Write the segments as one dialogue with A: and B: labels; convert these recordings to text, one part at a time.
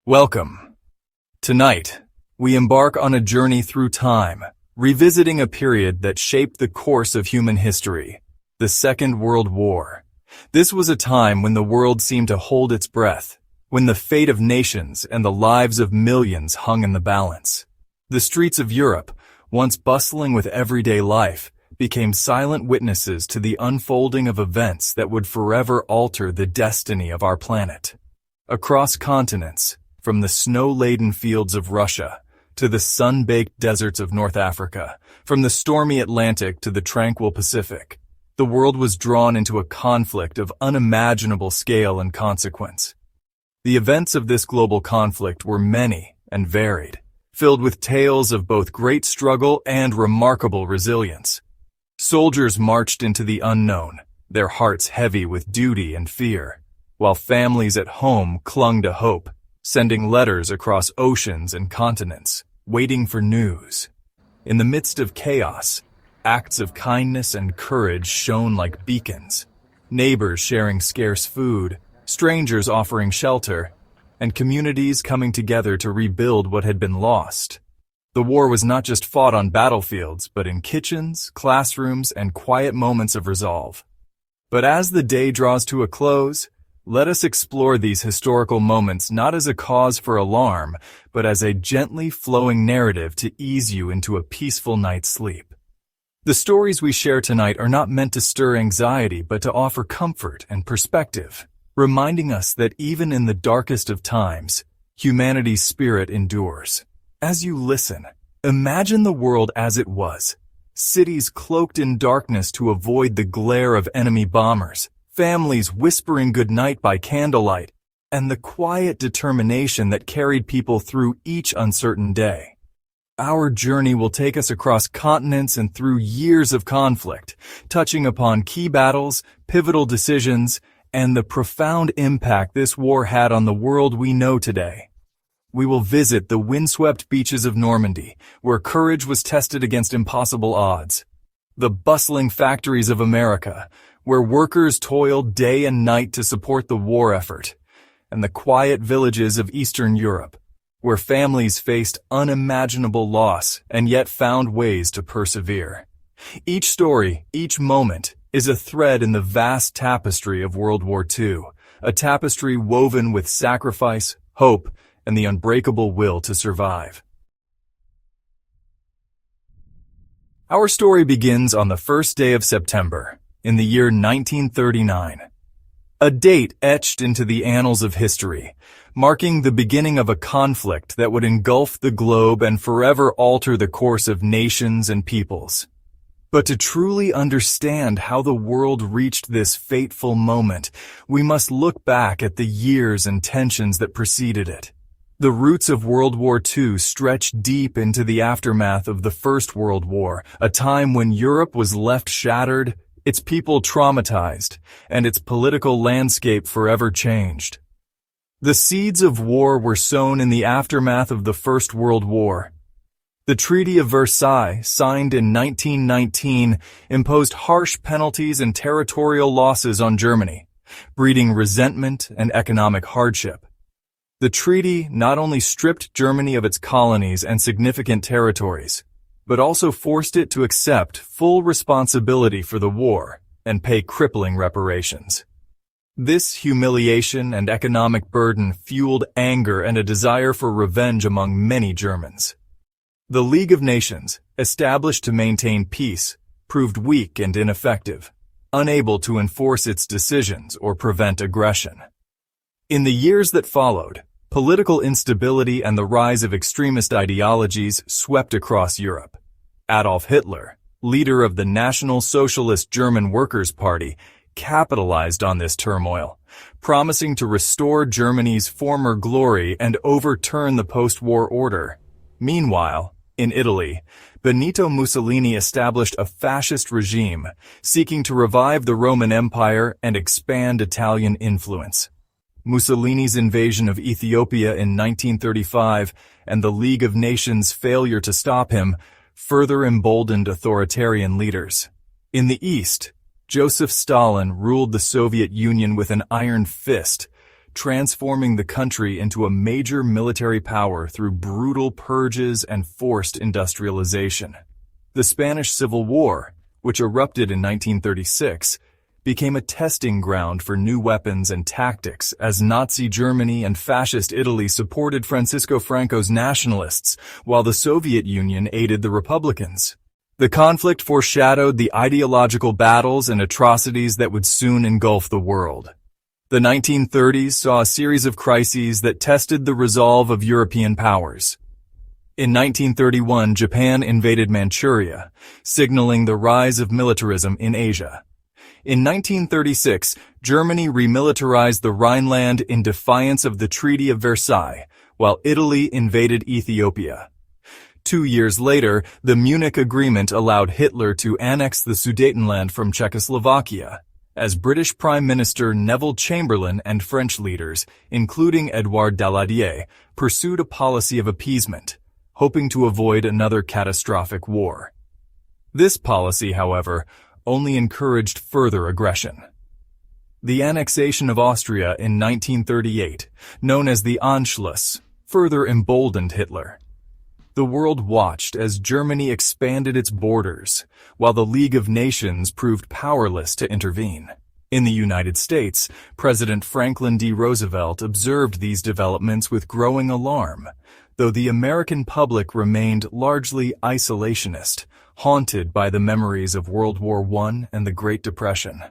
A: Welcome. Tonight, we embark on a journey through time, revisiting a period that shaped the course of human history, the Second World War. This was a time when the world seemed to hold its breath, when the fate of nations and the lives of millions hung in the balance. The streets of Europe, once bustling with everyday life, became silent witnesses to the unfolding of events that would forever alter the destiny of our planet. Across continents, from the snow-laden fields of Russia to the sun-baked deserts of North Africa, from the stormy Atlantic to the tranquil Pacific, the world was drawn into a conflict of unimaginable scale and consequence. The events of this global conflict were many and varied, filled with tales of both great struggle and remarkable resilience. Soldiers marched into the unknown, their hearts heavy with duty and fear, while families at home clung to hope, sending letters across oceans and continents, waiting for news. In the midst of chaos, acts of kindness and courage shone like beacons, neighbors sharing scarce food, strangers offering shelter, and communities coming together to rebuild what had been lost. The war was not just fought on battlefields, but in kitchens, classrooms, and quiet moments of resolve. But as the day draws to a close, let us explore these historical moments not as a cause for alarm, but as a gently flowing narrative to ease you into a peaceful night's sleep. The stories we share tonight are not meant to stir anxiety, but to offer comfort and perspective, reminding us that even in the darkest of times, humanity's spirit endures. As you listen, imagine the world as it was, cities cloaked in darkness to avoid the glare of enemy bombers, families whispering goodnight by candlelight, and the quiet determination that carried people through each uncertain day. Our journey will take us across continents and through years of conflict, touching upon key battles, pivotal decisions, and the profound impact this war had on the world we know today. We will visit the windswept beaches of Normandy, where courage was tested against impossible odds, the bustling factories of America, where workers toiled day and night to support the war effort, and the quiet villages of Eastern Europe, where families faced unimaginable loss and yet found ways to persevere. Each story, each moment, is a thread in the vast tapestry of World War II, a tapestry woven with sacrifice, hope, and the unbreakable will to survive. Our story begins on the first day of September, in the year 1939. A date etched into the annals of history, marking the beginning of a conflict that would engulf the globe and forever alter the course of nations and peoples. But to truly understand how the world reached this fateful moment, we must look back at the years and tensions that preceded it. The roots of World War II stretch deep into the aftermath of the First World War, a time when Europe was left shattered, its people traumatized, and its political landscape forever changed. The seeds of war were sown in the aftermath of the First World War. The Treaty of Versailles, signed in 1919, imposed harsh penalties and territorial losses on Germany, breeding resentment and economic hardship. The treaty not only stripped Germany of its colonies and significant territories, but also forced it to accept full responsibility for the war and pay crippling reparations. This humiliation and economic burden fueled anger and a desire for revenge among many Germans. The League of Nations, established to maintain peace, proved weak and ineffective, unable to enforce its decisions or prevent aggression. In the years that followed, political instability and the rise of extremist ideologies swept across Europe. Adolf Hitler, leader of the National Socialist German Workers' Party, capitalized on this turmoil, promising to restore Germany's former glory and overturn the post-war order. Meanwhile, in Italy, Benito Mussolini established a fascist regime, seeking to revive the Roman Empire and expand Italian influence. Mussolini's invasion of Ethiopia in 1935 and the League of Nations' failure to stop him further emboldened authoritarian leaders. In the East, Joseph Stalin ruled the Soviet Union with an iron fist, transforming the country into a major military power through brutal purges and forced industrialization. The Spanish Civil War, which erupted in 1936, became a testing ground for new weapons and tactics as Nazi Germany and Fascist Italy supported Francisco Franco's nationalists, while the Soviet Union aided the Republicans. The conflict foreshadowed the ideological battles and atrocities that would soon engulf the world. The 1930s saw a series of crises that tested the resolve of European powers. In 1931, Japan invaded Manchuria, signaling the rise of militarism in Asia. In 1936, Germany remilitarized the Rhineland in defiance of the Treaty of Versailles, while Italy invaded Ethiopia. 2 years later, the Munich Agreement allowed Hitler to annex the Sudetenland from Czechoslovakia, as British Prime Minister Neville Chamberlain and French leaders, including Édouard Daladier, pursued a policy of appeasement, hoping to avoid another catastrophic war. This policy, however, only encouraged further aggression. The annexation of Austria in 1938, known as the Anschluss, further emboldened Hitler. The world watched as Germany expanded its borders, while the League of Nations proved powerless to intervene. In the United States, President Franklin D. Roosevelt observed these developments with growing alarm, though the American public remained largely isolationist, haunted by the memories of World War I and the Great Depression.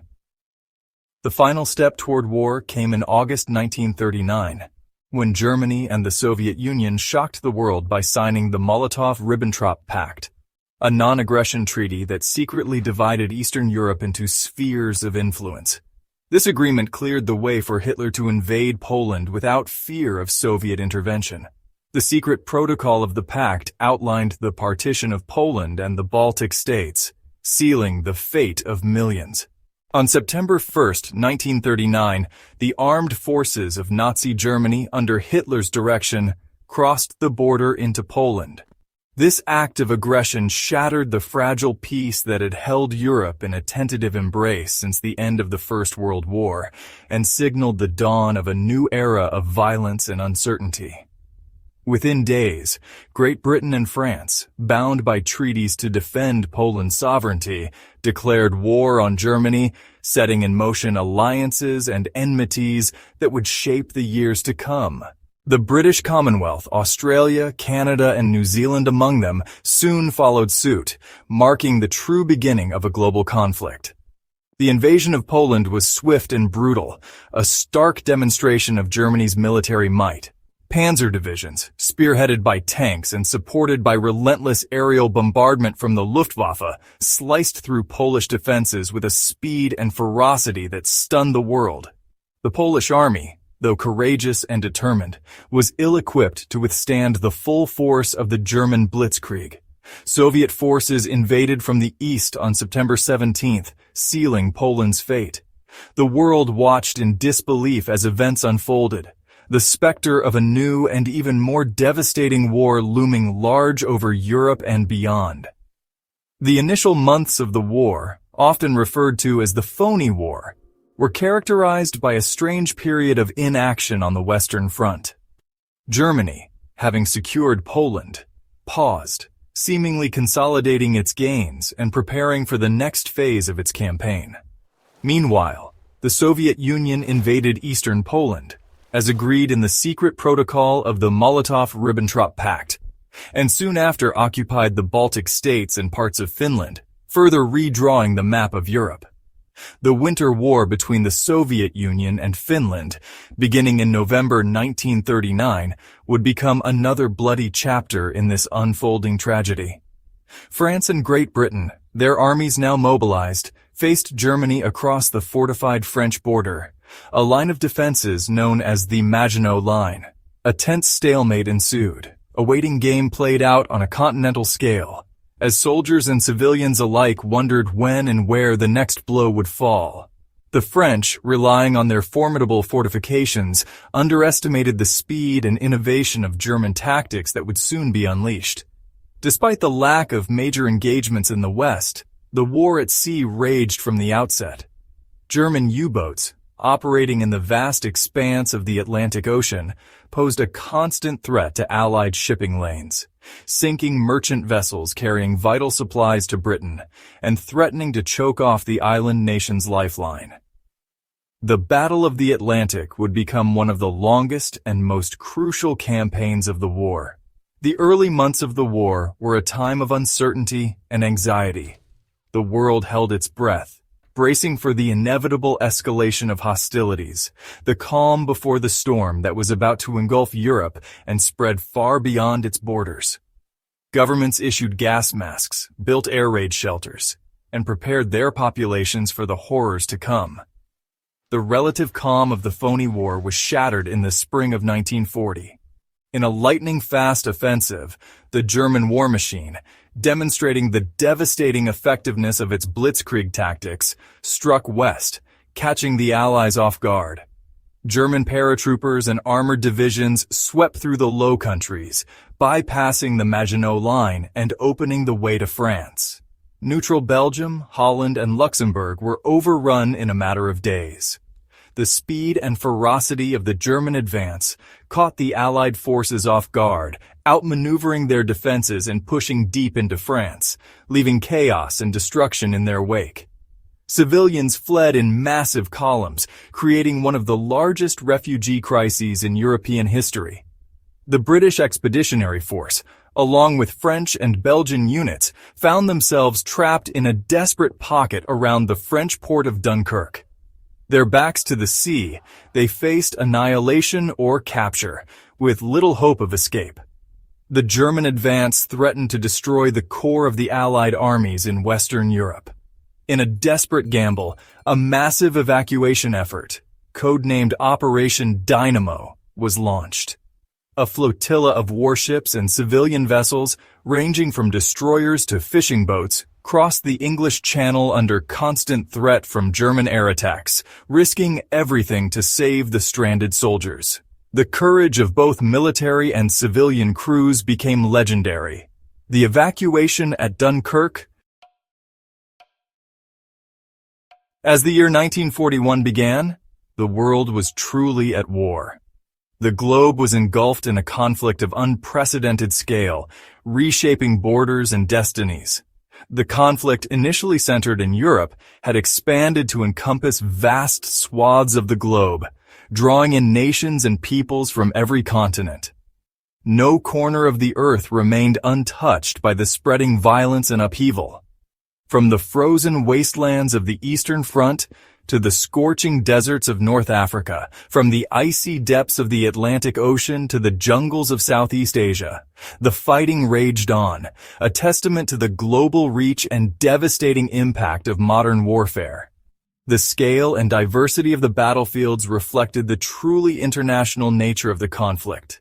A: The final step toward war came in August 1939, when Germany and the Soviet Union shocked the world by signing the Molotov-Ribbentrop Pact, a non-aggression treaty that secretly divided Eastern Europe into spheres of influence. This agreement cleared the way for Hitler to invade Poland without fear of Soviet intervention. The secret protocol of the pact outlined the partition of Poland and the Baltic states, sealing the fate of millions. On September 1, 1939, the armed forces of Nazi Germany under Hitler's direction crossed the border into Poland. This act of aggression shattered the fragile peace that had held Europe in a tentative embrace since the end of the First World War and signaled the dawn of a new era of violence and uncertainty. Within days, Great Britain and France, bound by treaties to defend Poland's sovereignty, declared war on Germany, setting in motion alliances and enmities that would shape the years to come. The British Commonwealth, Australia, Canada, and New Zealand among them, soon followed suit, marking the true beginning of a global conflict. The invasion of Poland was swift and brutal, a stark demonstration of Germany's military might. Panzer divisions, spearheaded by tanks and supported by relentless aerial bombardment from the Luftwaffe, sliced through Polish defenses with a speed and ferocity that stunned the world. The Polish army, though courageous and determined, was ill-equipped to withstand the full force of the German blitzkrieg. Soviet forces invaded from the east on September 17th, sealing Poland's fate. The world watched in disbelief as events unfolded, the specter of a new and even more devastating war looming large over Europe and beyond. The initial months of the war, often referred to as the Phony War, were characterized by a strange period of inaction on the Western Front. Germany, having secured Poland, paused, seemingly consolidating its gains and preparing for the next phase of its campaign. Meanwhile, the Soviet Union invaded eastern Poland, as agreed in the secret protocol of the Molotov-Ribbentrop Pact, and soon after occupied the Baltic states and parts of Finland, further redrawing the map of Europe. The Winter War between the Soviet Union and Finland, beginning in November 1939, would become another bloody chapter in this unfolding tragedy. France and Great Britain, their armies now mobilized, faced Germany across the fortified French border, a line of defenses known as the Maginot Line. A tense stalemate ensued, a waiting game played out on a continental scale, as soldiers and civilians alike wondered when and where the next blow would fall. The French, relying on their formidable fortifications, underestimated the speed and innovation of German tactics that would soon be unleashed. Despite the lack of major engagements in the West, the war at sea raged from the outset. German U-boats, operating in the vast expanse of the Atlantic Ocean, posed a constant threat to Allied shipping lanes, sinking merchant vessels carrying vital supplies to Britain and threatening to choke off the island nation's lifeline. The Battle of the Atlantic would become one of the longest and most crucial campaigns of the war. The early months of the war were a time of uncertainty and anxiety. The world held its breath, bracing for the inevitable escalation of hostilities, the calm before the storm that was about to engulf Europe and spread far beyond its borders. Governments issued gas masks, built air raid shelters, and prepared their populations for the horrors to come. The relative calm of the phony war was shattered in the spring of 1940. In a lightning-fast offensive, the German war machine, demonstrating the devastating effectiveness of its blitzkrieg tactics, struck west, catching the Allies off guard. German paratroopers and armored divisions swept through the Low Countries, bypassing the Maginot Line and opening the way to France. Neutral Belgium, Holland, and Luxembourg were overrun in a matter of days. The speed and ferocity of the German advance caught the Allied forces off guard, outmaneuvering their defenses and pushing deep into France, leaving chaos and destruction in their wake. Civilians fled in massive columns, creating one of the largest refugee crises in European history. The British Expeditionary Force, along with French and Belgian units, found themselves trapped in a desperate pocket around the French port of Dunkirk. Their backs to the sea, they faced annihilation or capture, with little hope of escape. The German advance threatened to destroy the core of the Allied armies in Western Europe. In a desperate gamble, a massive evacuation effort, codenamed Operation Dynamo, was launched. A flotilla of warships and civilian vessels, ranging from destroyers to fishing boats, crossed the English Channel under constant threat from German air attacks, risking everything to save the stranded soldiers. The courage of both military and civilian crews became legendary. The evacuation at Dunkirk. As the year 1941 began, the world was truly at war. The globe was engulfed in a conflict of unprecedented scale, reshaping borders and destinies. The conflict, initially centered in Europe, had expanded to encompass vast swaths of the globe, drawing in nations and peoples from every continent. No corner of the earth remained untouched by the spreading violence and upheaval. From the frozen wastelands of the Eastern Front to the scorching deserts of North Africa, from the icy depths of the Atlantic Ocean to the jungles of Southeast Asia, the fighting raged on, a testament to the global reach and devastating impact of modern warfare. The scale and diversity of the battlefields reflected the truly international nature of the conflict.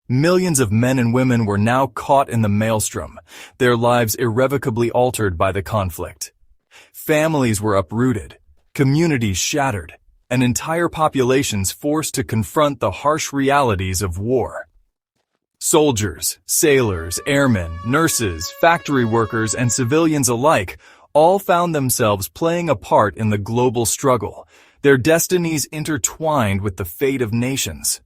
A: Millions of men and women were now caught in the maelstrom, their lives irrevocably altered by the conflict. Families were uprooted, communities shattered, and entire populations forced to confront the harsh realities of war. Soldiers, sailors, airmen, nurses, factory workers, and civilians alike all found themselves playing a part in the global struggle, their destinies intertwined with the fate of nations.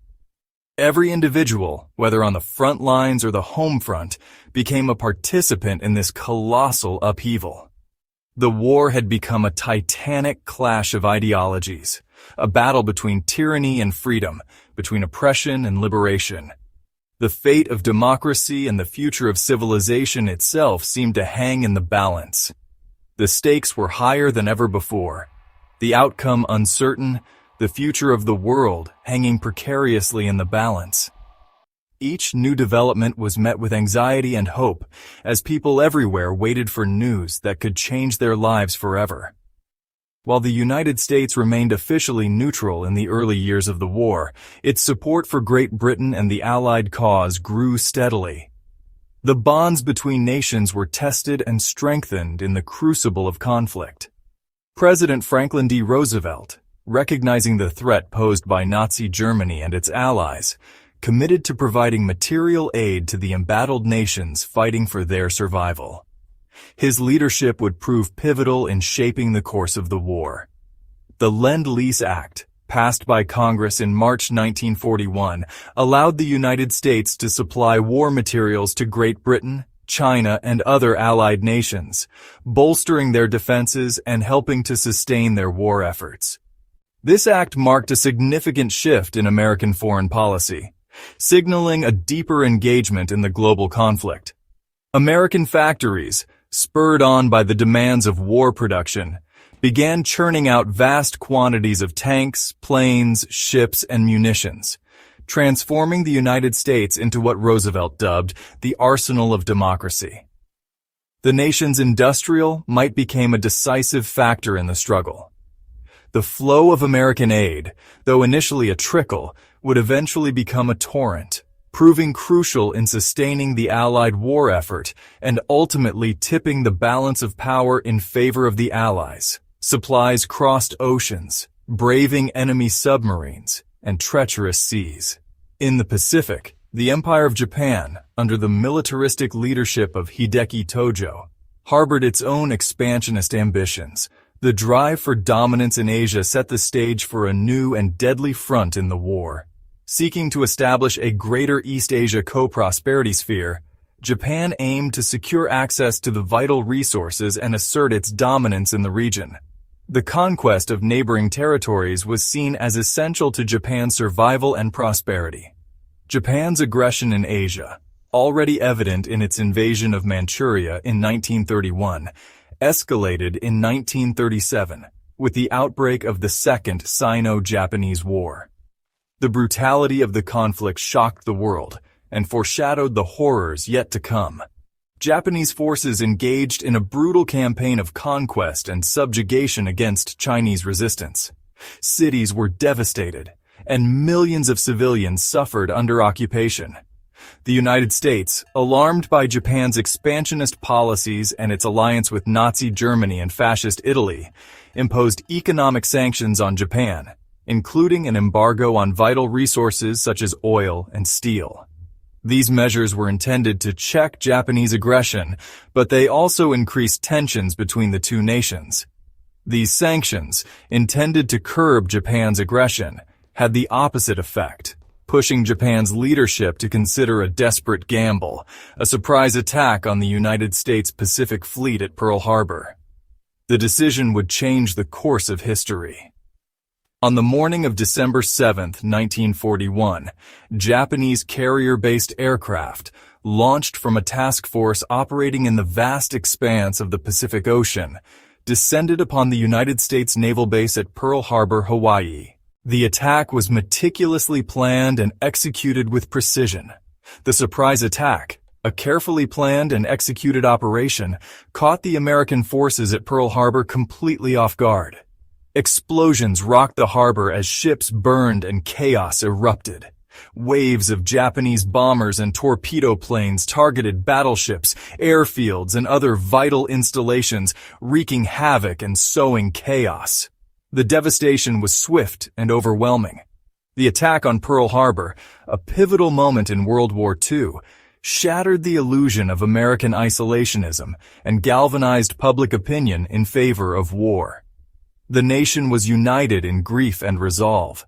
A: Every individual, whether on the front lines or the home front, became a participant in this colossal upheaval. The war had become a titanic clash of ideologies, a battle between tyranny and freedom, between oppression and liberation. The fate of democracy and the future of civilization itself seemed to hang in the balance. The stakes were higher than ever before, the outcome uncertain, the future of the world hanging precariously in the balance. Each new development was met with anxiety and hope as people everywhere waited for news that could change their lives forever. While the United States remained officially neutral in the early years of the war, its support for Great Britain and the Allied cause grew steadily. The bonds between nations were tested and strengthened in the crucible of conflict. President Franklin D. Roosevelt, recognizing the threat posed by Nazi Germany and its allies, committed to providing material aid to the embattled nations fighting for their survival. His leadership would prove pivotal in shaping the course of the war. The Lend-Lease Act, passed by Congress in March 1941, allowed the United States to supply war materials to Great Britain, China, and other allied nations, bolstering their defenses and helping to sustain their war efforts. This act marked a significant shift in American foreign policy, signaling a deeper engagement in the global conflict. American factories, spurred on by the demands of war production, began churning out vast quantities of tanks, planes, ships, and munitions, transforming the United States into what Roosevelt dubbed the arsenal of democracy. The nation's industrial might become a decisive factor in the struggle. The flow of American aid, though initially a trickle, would eventually become a torrent, proving crucial in sustaining the Allied war effort and ultimately tipping the balance of power in favor of the Allies. Supplies crossed oceans, braving enemy submarines and treacherous seas. In the Pacific, the Empire of Japan, under the militaristic leadership of Hideki Tojo, harbored its own expansionist ambitions. The drive for dominance in Asia set the stage for a new and deadly front in the war. Seeking to establish a greater East Asia co-prosperity sphere, Japan aimed to secure access to the vital resources and assert its dominance in the region. The conquest of neighboring territories was seen as essential to Japan's survival and prosperity. Japan's aggression in Asia, already evident in its invasion of Manchuria in 1931, escalated in 1937 with the outbreak of the Second Sino-Japanese War. The brutality of the conflict shocked the world and foreshadowed the horrors yet to come. Japanese forces engaged in a brutal campaign of conquest and subjugation against Chinese resistance. Cities were devastated, and millions of civilians suffered under occupation. The United States, alarmed by Japan's expansionist policies and its alliance with Nazi Germany and Fascist Italy, imposed economic sanctions on Japan, including an embargo on vital resources such as oil and steel. These measures were intended to check Japanese aggression, but they also increased tensions between the two nations. These sanctions, intended to curb Japan's aggression, had the opposite effect, pushing Japan's leadership to consider a desperate gamble, a surprise attack on the United States Pacific Fleet at Pearl Harbor. The decision would change the course of history. On the morning of December 7, 1941, Japanese carrier-based aircraft, launched from a task force operating in the vast expanse of the Pacific Ocean, descended upon the United States naval base at Pearl Harbor, Hawaii. The attack was meticulously planned and executed with precision. The surprise attack, a carefully planned and executed operation, caught the American forces at Pearl Harbor completely off guard. Explosions rocked the harbor as ships burned and chaos erupted. Waves of Japanese bombers and torpedo planes targeted battleships, airfields, and other vital installations, wreaking havoc and sowing chaos. The devastation was swift and overwhelming. The attack on Pearl Harbor, a pivotal moment in World War II, shattered the illusion of American isolationism and galvanized public opinion in favor of war. The nation was united in grief and resolve.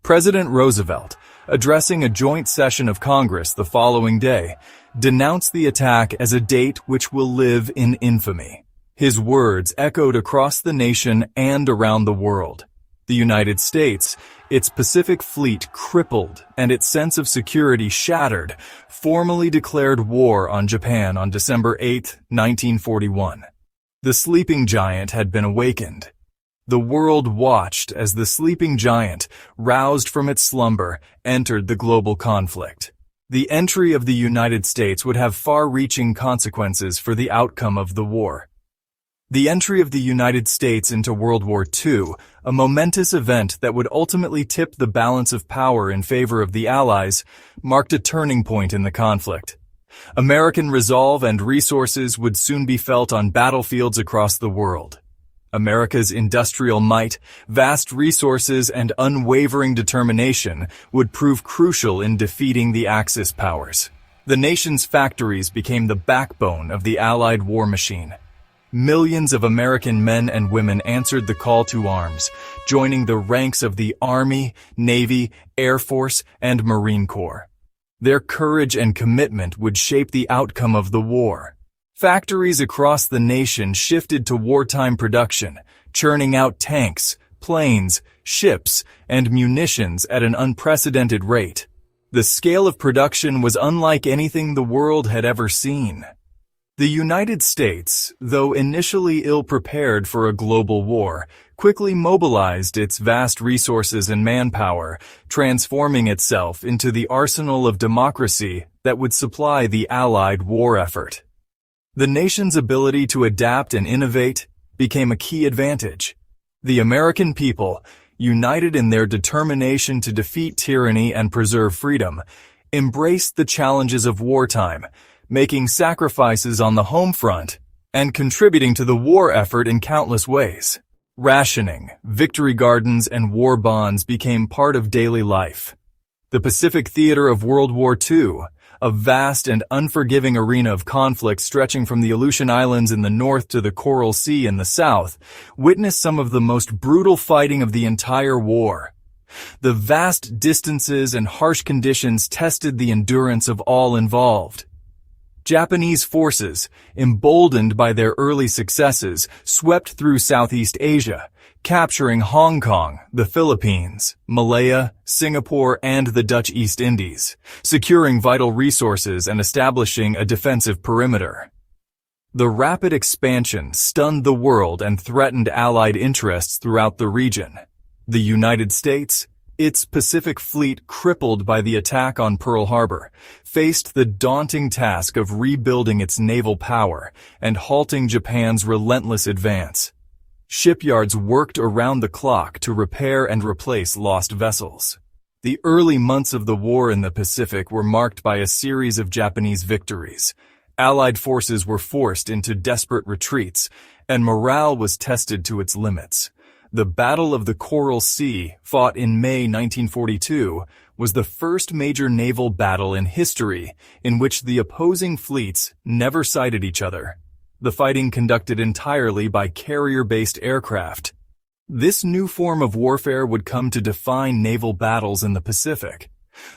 A: President Roosevelt, addressing a joint session of Congress the following day, denounced the attack as a date which will live in infamy. His words echoed across the nation and around the world. The United States, its Pacific Fleet crippled and its sense of security shattered, formally declared war on Japan on December 8, 1941. The sleeping giant had been awakened. The world watched as the sleeping giant, roused from its slumber, entered the global conflict. The entry of the United States would have far-reaching consequences for the outcome of the war. The entry of the United States into World War II, a momentous event that would ultimately tip the balance of power in favor of the Allies, marked a turning point in the conflict. American resolve and resources would soon be felt on battlefields across the world. America's industrial might, vast resources, and unwavering determination would prove crucial in defeating the Axis powers. The nation's factories became the backbone of the Allied war machine. Millions of American men and women answered the call to arms, joining the ranks of the Army, Navy, Air Force, and Marine Corps. Their courage and commitment would shape the outcome of the war. Factories across the nation shifted to wartime production, churning out tanks, planes, ships, and munitions at an unprecedented rate. The scale of production was unlike anything the world had ever seen. The United States, though initially ill-prepared for a global war, quickly mobilized its vast resources and manpower, transforming itself into the arsenal of democracy that would supply the Allied war effort. The nation's ability to adapt and innovate became a key advantage. The American people, united in their determination to defeat tyranny and preserve freedom, embraced the challenges of wartime, making sacrifices on the home front and contributing to the war effort in countless ways. Rationing, victory gardens, and war bonds became part of daily life. The Pacific theater of World War II, a vast and unforgiving arena of conflict stretching from the Aleutian Islands in the north to the Coral Sea in the south, witnessed some of the most brutal fighting of the entire war. The vast distances and harsh conditions tested the endurance of all involved. Japanese forces, emboldened by their early successes, swept through Southeast Asia, capturing Hong Kong, the Philippines, Malaya, Singapore, and the Dutch East Indies, securing vital resources and establishing a defensive perimeter. The rapid expansion stunned the world and threatened Allied interests throughout the region. The United States, its Pacific Fleet crippled by the attack on Pearl Harbor, faced the daunting task of rebuilding its naval power and halting Japan's relentless advance. Shipyards worked around the clock to repair and replace lost vessels. The early months of the war in the Pacific were marked by a series of Japanese victories. Allied forces were forced into desperate retreats, and morale was tested to its limits. The Battle of the Coral Sea, fought in May 1942, was the first major naval battle in history in which the opposing fleets never sighted each other. The fighting conducted entirely by carrier-based aircraft. This new form of warfare would come to define naval battles in the Pacific.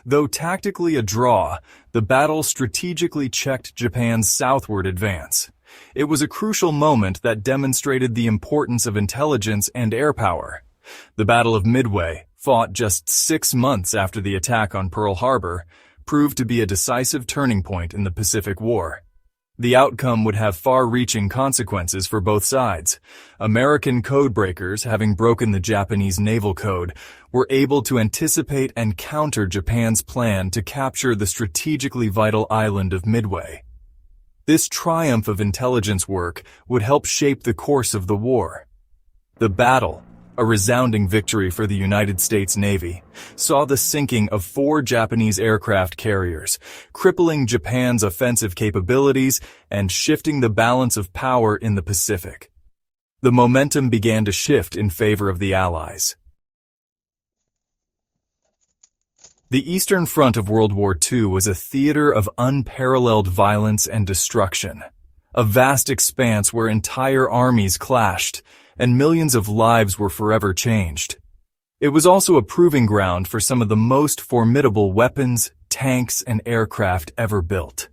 A: Though tactically a draw, the battle strategically checked Japan's southward advance. It was a crucial moment that demonstrated the importance of intelligence and air power. The Battle of Midway, fought just 6 months after the attack on Pearl Harbor, proved to be a decisive turning point in the Pacific War. The outcome would have far-reaching consequences for both sides. American codebreakers, having broken the Japanese naval code, were able to anticipate and counter Japan's plan to capture the strategically vital island of Midway. This triumph of intelligence work would help shape the course of the war. The battle, a resounding victory for the United States Navy, saw the sinking of 4 Japanese aircraft carriers, crippling Japan's offensive capabilities and shifting the balance of power in the Pacific. The momentum began to shift in favor of the Allies. The Eastern Front of World War II was a theater of unparalleled violence and destruction, a vast expanse where entire armies clashed, and millions of lives were forever changed. It was also a proving ground for some of the most formidable weapons, tanks, and aircraft ever built.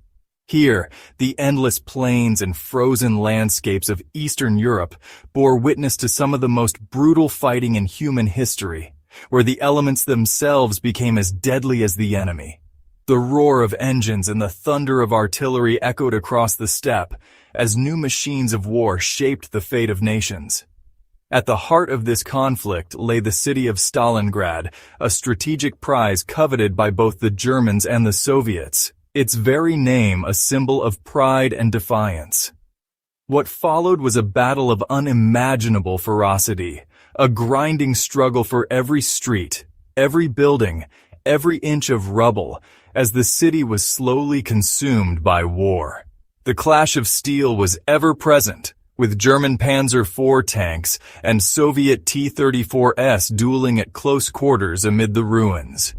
A: Here, the endless plains and frozen landscapes of Eastern Europe bore witness to some of the most brutal fighting in human history, where the elements themselves became as deadly as the enemy. The roar of engines and the thunder of artillery echoed across the steppe as new machines of war shaped the fate of nations. At the heart of this conflict lay the city of Stalingrad, a strategic prize coveted by both the Germans and the Soviets, its very name a symbol of pride and defiance. What followed was a battle of unimaginable ferocity, a grinding struggle for every street, every building, every inch of rubble, as the city was slowly consumed by war. The clash of steel was ever present, with German Panzer IV tanks and Soviet T-34s dueling at close quarters amid the ruins.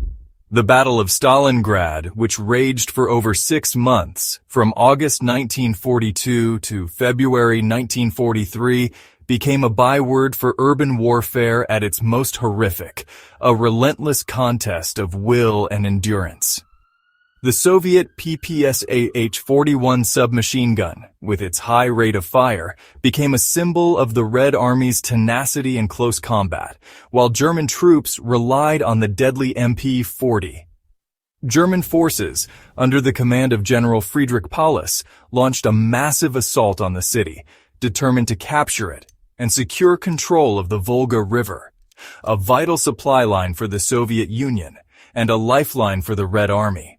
A: The Battle of Stalingrad, which raged for over 6 months, from August 1942 to February 1943, became a byword for urban warfare at its most horrific, a relentless contest of will and endurance. The Soviet PPSAH-41 submachine gun, with its high rate of fire, became a symbol of the Red Army's tenacity in close combat, while German troops relied on the deadly MP-40. German forces, under the command of General Friedrich Paulus, launched a massive assault on the city, determined to capture it and secure control of the Volga River, a vital supply line for the Soviet Union and a lifeline for the Red Army.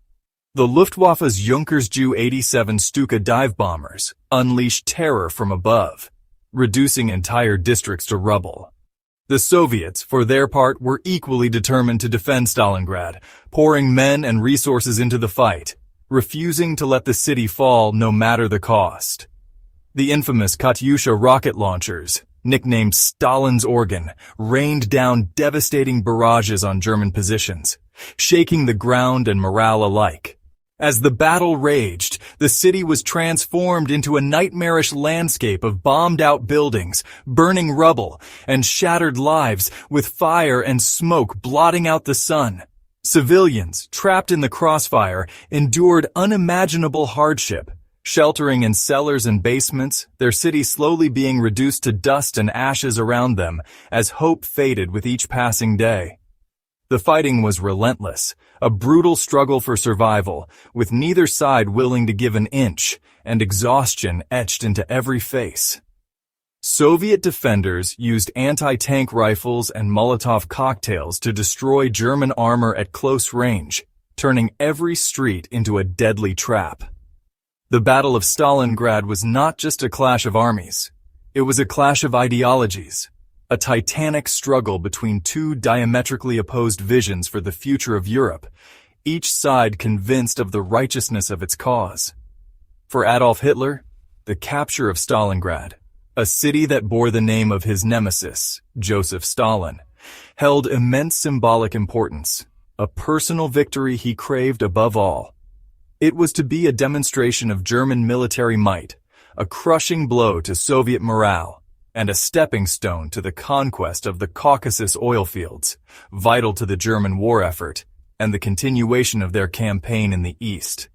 A: The Luftwaffe's Junkers Ju-87 Stuka dive bombers unleashed terror from above, reducing entire districts to rubble. The Soviets, for their part, were equally determined to defend Stalingrad, pouring men and resources into the fight, refusing to let the city fall no matter the cost. The infamous Katyusha rocket launchers, nicknamed Stalin's organ, rained down devastating barrages on German positions, shaking the ground and morale alike. As the battle raged, the city was transformed into a nightmarish landscape of bombed-out buildings, burning rubble, and shattered lives, with fire and smoke blotting out the sun. Civilians, trapped in the crossfire, endured unimaginable hardship, sheltering in cellars and basements, their city slowly being reduced to dust and ashes around them as hope faded with each passing day. The fighting was relentless, a brutal struggle for survival, with neither side willing to give an inch, and exhaustion etched into every face. Soviet defenders used anti-tank rifles and Molotov cocktails to destroy German armor at close range, turning every street into a deadly trap. The Battle of Stalingrad was not just a clash of armies. It was a clash of ideologies. A titanic struggle between two diametrically opposed visions for the future of Europe, each side convinced of the righteousness of its cause. For Adolf Hitler, the capture of Stalingrad, a city that bore the name of his nemesis, Joseph Stalin, held immense symbolic importance, a personal victory he craved above all. It was to be a demonstration of German military might, a crushing blow to Soviet morale, and a stepping stone to the conquest of the Caucasus oil fields, vital to the German war effort and the continuation of their campaign in the East.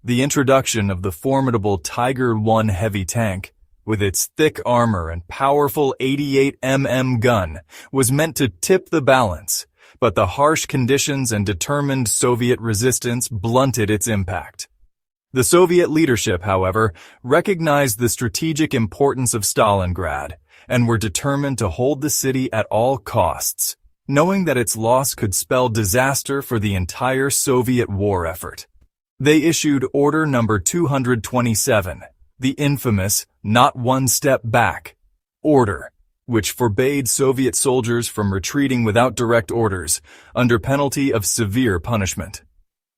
A: The introduction of the formidable Tiger I heavy tank, with its thick armor and powerful 88 mm gun, was meant to tip the balance, but the harsh conditions and determined Soviet resistance blunted its impact. The Soviet leadership, however, recognized the strategic importance of Stalingrad and were determined to hold the city at all costs, knowing that its loss could spell disaster for the entire Soviet war effort. They issued Order No. 227, the infamous "Not One Step Back" order, which forbade Soviet soldiers from retreating without direct orders, under penalty of severe punishment.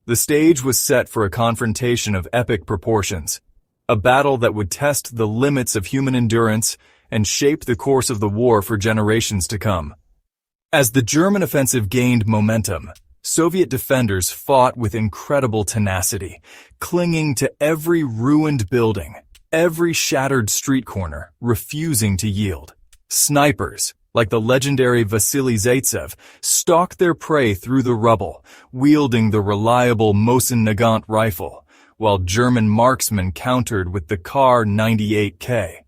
A: The stage was set for a confrontation of epic proportions, a battle that would test the limits of human endurance and shape the course of the war for generations to come. As the German offensive gained momentum, Soviet defenders fought with incredible tenacity, clinging to every ruined building, every shattered street corner, refusing to yield. Snipers, like the legendary Vasily Zaitsev, stalked their prey through the rubble, wielding the reliable Mosin Nagant rifle, while German marksmen countered with the Kar 98K.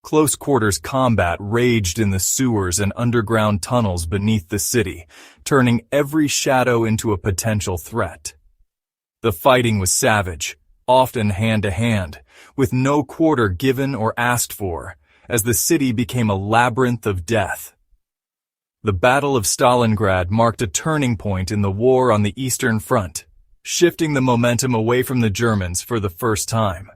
A: Close-quarters combat raged in the sewers and underground tunnels beneath the city, turning every shadow into a potential threat. The fighting was savage, often hand-to-hand, with no quarter given or asked for, as the city became a labyrinth of death. The Battle of Stalingrad marked a turning point in the war on the Eastern Front, shifting the momentum away from the Germans for the first time.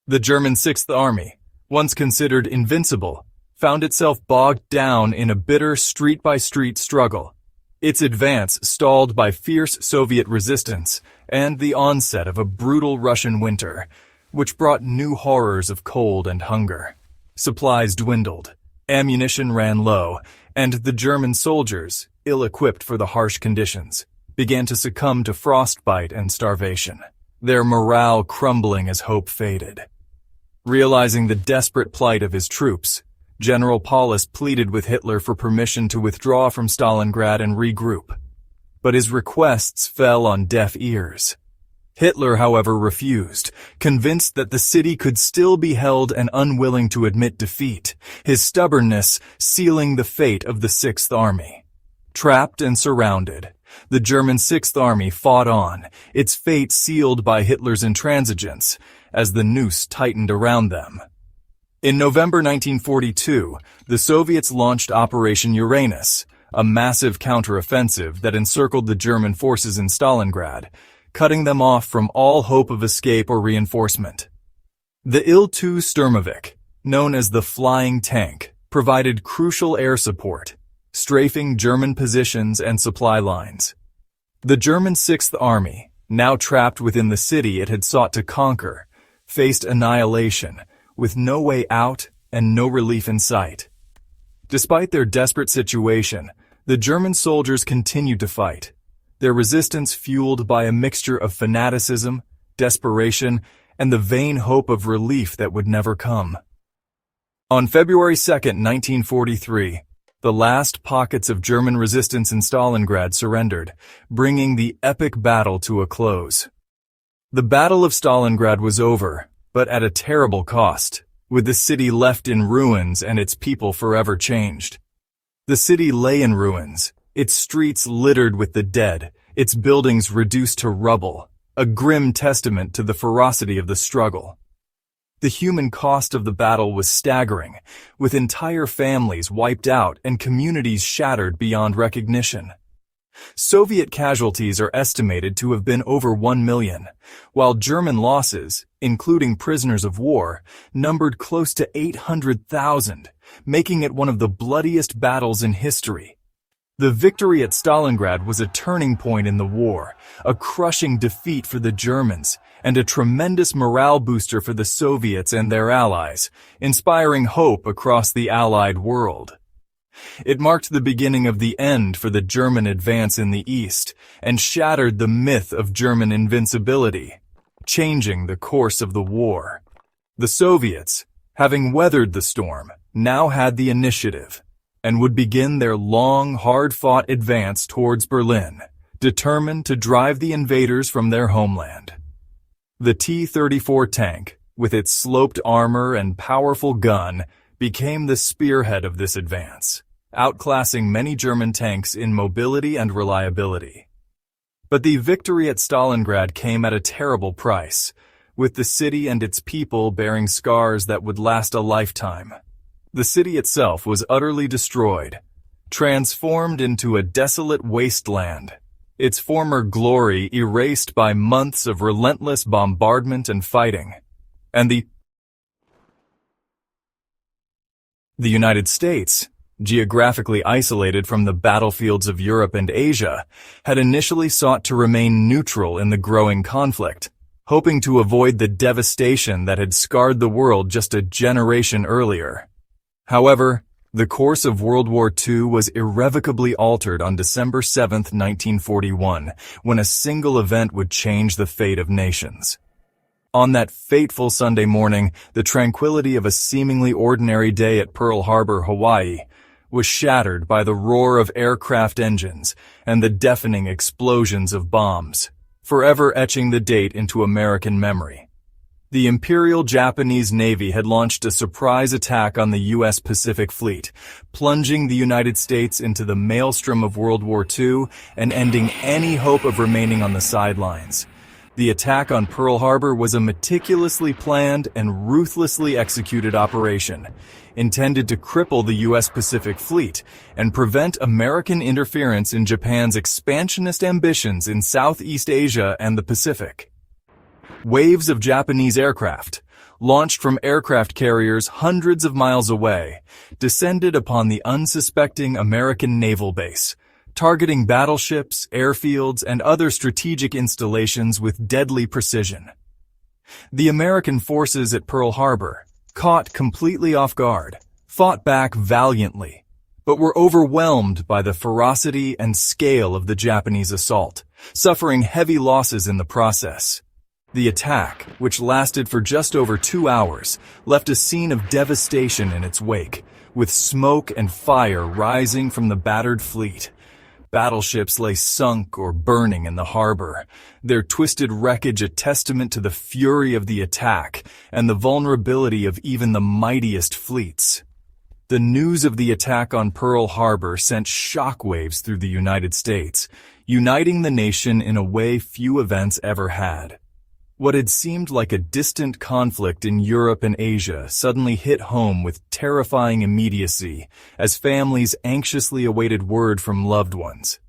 A: The German Sixth Army, once considered invincible, found itself bogged down in a bitter street-by-street struggle, its advance stalled by fierce Soviet resistance and the onset of a brutal Russian winter, which brought new horrors of cold and hunger. Supplies dwindled, ammunition ran low, and the German soldiers, ill-equipped for the harsh conditions, began to succumb to frostbite and starvation, their morale crumbling as hope faded. Realizing the desperate plight of his troops, General Paulus pleaded with Hitler for permission to withdraw from Stalingrad and regroup. But his requests fell on deaf ears. Hitler, however, refused, convinced that the city could still be held and unwilling to admit defeat, his stubbornness sealing the fate of the Sixth Army. Trapped and surrounded, the German Sixth Army fought on, its fate sealed by Hitler's intransigence, as the noose tightened around them. In November 1942, the Soviets launched Operation Uranus, a massive counteroffensive that encircled the German forces in Stalingrad, cutting them off from all hope of escape or reinforcement. The Il-2 Sturmovik, known as the Flying Tank, provided crucial air support, strafing German positions and supply lines. The German Sixth Army, now trapped within the city it had sought to conquer, faced annihilation, with no way out and no relief in sight. Despite their desperate situation, the German soldiers continued to fight, their resistance fueled by a mixture of fanaticism, desperation, and the vain hope of relief that would never come. On February 2, 1943, the last pockets of German resistance in Stalingrad surrendered, bringing the epic battle to a close. The Battle of Stalingrad was over, but at a terrible cost, with the city left in ruins and its people forever changed. The city lay in ruins, its streets littered with the dead, its buildings reduced to rubble, a grim testament to the ferocity of the struggle. The human cost of the battle was staggering, with entire families wiped out and communities shattered beyond recognition. Soviet casualties are estimated to have been over 1 million, while German losses, including prisoners of war, numbered close to 800,000, making it one of the bloodiest battles in history. The victory at Stalingrad was a turning point in the war, a crushing defeat for the Germans, and a tremendous morale booster for the Soviets and their allies, inspiring hope across the Allied world. It marked the beginning of the end for the German advance in the East and shattered the myth of German invincibility, changing the course of the war. The Soviets, having weathered the storm, now had the initiative and would begin their long, hard-fought advance towards Berlin, determined to drive the invaders from their homeland. The T-34 tank, with its sloped armor and powerful gun, became the spearhead of this advance, outclassing many German tanks in mobility and reliability. But the victory at Stalingrad came at a terrible price, with the city and its people bearing scars that would last a lifetime. The city itself was utterly destroyed, transformed into a desolate wasteland, its former glory erased by months of relentless bombardment and fighting. And the United States, geographically isolated from the battlefields of Europe and Asia, had initially sought to remain neutral in the growing conflict, hoping to avoid the devastation that had scarred the world just a generation earlier. However, the course of World War II was irrevocably altered on December 7, 1941, when a single event would change the fate of nations. On that fateful Sunday morning, the tranquility of a seemingly ordinary day at Pearl Harbor, Hawaii, was shattered by the roar of aircraft engines and the deafening explosions of bombs, forever etching the date into American memory. The Imperial Japanese Navy had launched a surprise attack on the U.S. Pacific Fleet, plunging the United States into the maelstrom of World War II and ending any hope of remaining on the sidelines. The attack on Pearl Harbor was a meticulously planned and ruthlessly executed operation, intended to cripple the U.S. Pacific Fleet and prevent American interference in Japan's expansionist ambitions in Southeast Asia and the Pacific. Waves of Japanese aircraft, launched from aircraft carriers hundreds of miles away, descended upon the unsuspecting American naval base, targeting battleships, airfields, and other strategic installations with deadly precision. The American forces at Pearl Harbor, caught completely off guard, fought back valiantly, but were overwhelmed by the ferocity and scale of the Japanese assault, suffering heavy losses in the process. The attack, which lasted for just over 2 hours, left a scene of devastation in its wake, with smoke and fire rising from the battered fleet. Battleships lay sunk or burning in the harbor, their twisted wreckage a testament to the fury of the attack and the vulnerability of even the mightiest fleets. The news of the attack on Pearl Harbor sent shockwaves through the United States, uniting the nation in a way few events ever had. What had seemed like a distant conflict in Europe and Asia suddenly hit home with terrifying immediacy as families anxiously awaited word from loved ones.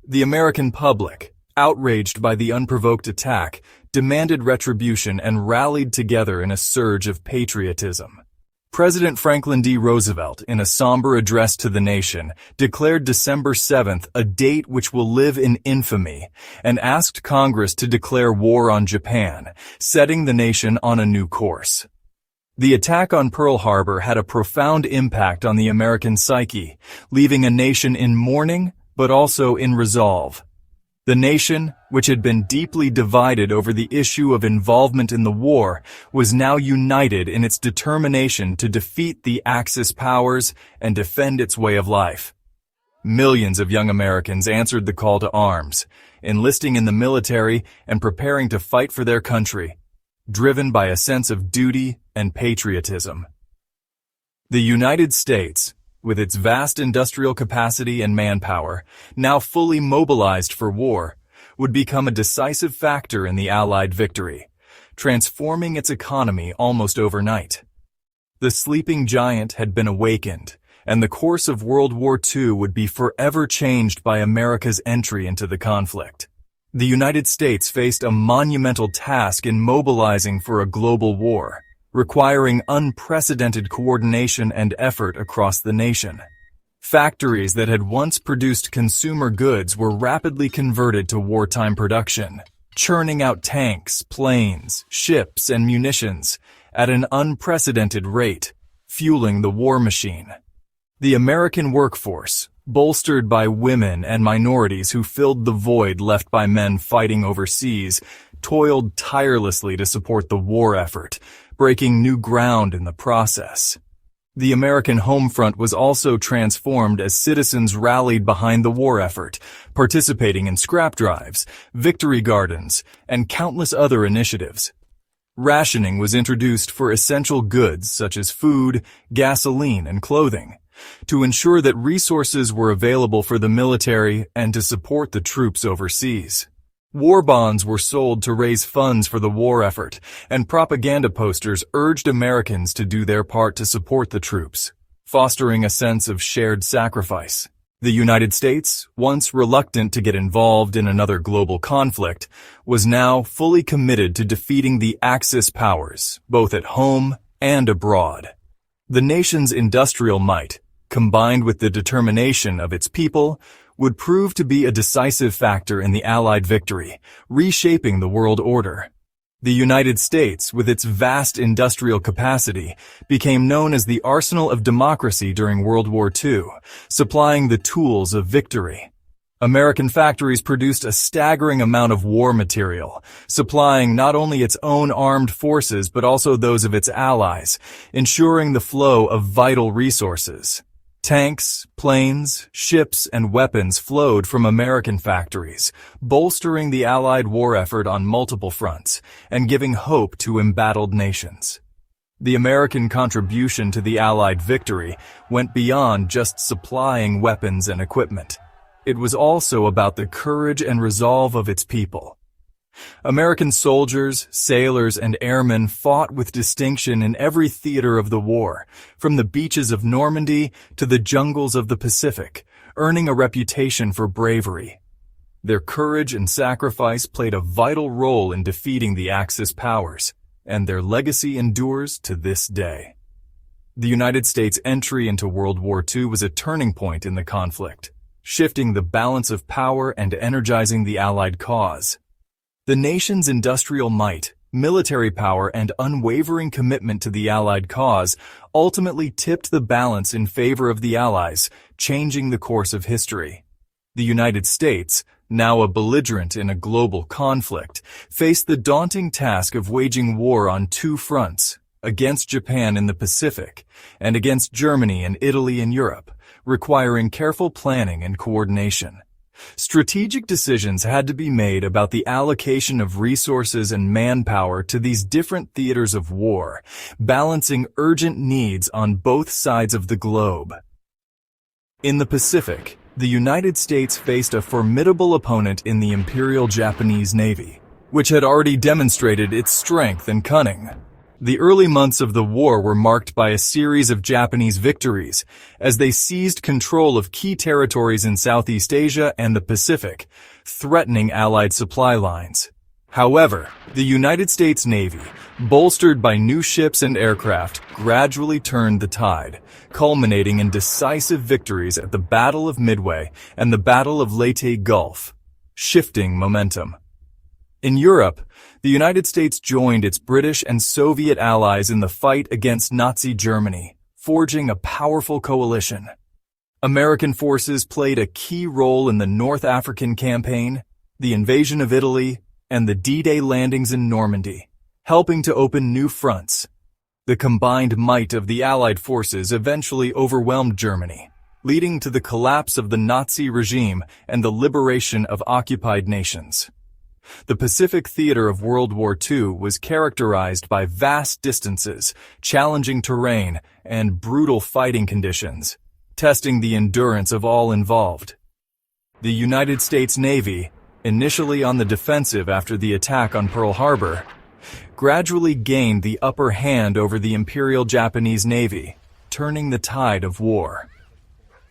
A: The American public, outraged by the unprovoked attack, demanded retribution and rallied together in a surge of patriotism. President Franklin D. Roosevelt, in a somber address to the nation, declared December 7th a date which will live in infamy, and asked Congress to declare war on Japan, setting the nation on a new course. The attack on Pearl Harbor had a profound impact on the American psyche, leaving a nation in mourning, but also in resolve. The nation, which had been deeply divided over the issue of involvement in the war, was now united in its determination to defeat the Axis powers and defend its way of life. Millions of young Americans answered the call to arms, enlisting in the military and preparing to fight for their country, driven by a sense of duty and patriotism. The United States, with its vast industrial capacity and manpower, now fully mobilized for war, would become a decisive factor in the Allied victory, transforming its economy almost overnight. The sleeping giant had been awakened, and the course of World War II would be forever changed by America's entry into the conflict. The United States faced a monumental task in mobilizing for a global war, requiring unprecedented coordination and effort across the nation. Factories that had once produced consumer goods were rapidly converted to wartime production, churning out tanks, planes, ships, and munitions at an unprecedented rate, fueling the war machine. The American workforce, bolstered by women and minorities who filled the void left by men fighting overseas, toiled tirelessly to support the war effort, breaking new ground in the process. The American home front was also transformed as citizens rallied behind the war effort, participating in scrap drives, victory gardens, and countless other initiatives. Rationing was introduced for essential goods such as food, gasoline, and clothing, to ensure that resources were available for the military and to support the troops overseas. War bonds were sold to raise funds for the war effort, and propaganda posters urged Americans to do their part to support the troops, fostering a sense of shared sacrifice. The United States, once reluctant to get involved in another global conflict, was now fully committed to defeating the Axis powers, both at home and abroad. The nation's industrial might, combined with the determination of its people, would prove to be a decisive factor in the Allied victory, reshaping the world order. The United States, with its vast industrial capacity, became known as the arsenal of democracy during World War II, supplying the tools of victory. American factories produced a staggering amount of war material, supplying not only its own armed forces but also those of its allies, ensuring the flow of vital resources. Tanks, planes, ships, and weapons flowed from American factories, bolstering the Allied war effort on multiple fronts and giving hope to embattled nations. The American contribution to the Allied victory went beyond just supplying weapons and equipment. It was also about the courage and resolve of its people. American soldiers, sailors, and airmen fought with distinction in every theater of the war, from the beaches of Normandy to the jungles of the Pacific, earning a reputation for bravery. Their courage and sacrifice played a vital role in defeating the Axis powers, and their legacy endures to this day. The United States' entry into World War II was a turning point in the conflict, shifting the balance of power and energizing the Allied cause. The nation's industrial might, military power, and unwavering commitment to the Allied cause ultimately tipped the balance in favor of the Allies, changing the course of history. The United States, now a belligerent in a global conflict, faced the daunting task of waging war on two fronts, against Japan in the Pacific and against Germany and Italy in Europe, requiring careful planning and coordination. Strategic decisions had to be made about the allocation of resources and manpower to these different theaters of war, balancing urgent needs on both sides of the globe. In the Pacific, the United States faced a formidable opponent in the Imperial Japanese Navy, which had already demonstrated its strength and cunning. The early months of the war were marked by a series of Japanese victories as they seized control of key territories in Southeast Asia and the Pacific, threatening Allied supply lines. However, the United States Navy, bolstered by new ships and aircraft, gradually turned the tide, culminating in decisive victories at the Battle of Midway and the Battle of Leyte Gulf, shifting momentum. In Europe, the United States joined its British and Soviet allies in the fight against Nazi Germany, forging a powerful coalition. American forces played a key role in the North African campaign, the invasion of Italy, and the D-Day landings in Normandy, helping to open new fronts. The combined might of the Allied forces eventually overwhelmed Germany, leading to the collapse of the Nazi regime and the liberation of occupied nations. The Pacific theater of World War II was characterized by vast distances, challenging terrain, and brutal fighting conditions, testing the endurance of all involved. The United States Navy, initially on the defensive after the attack on Pearl Harbor, gradually gained the upper hand over the Imperial Japanese Navy, turning the tide of war.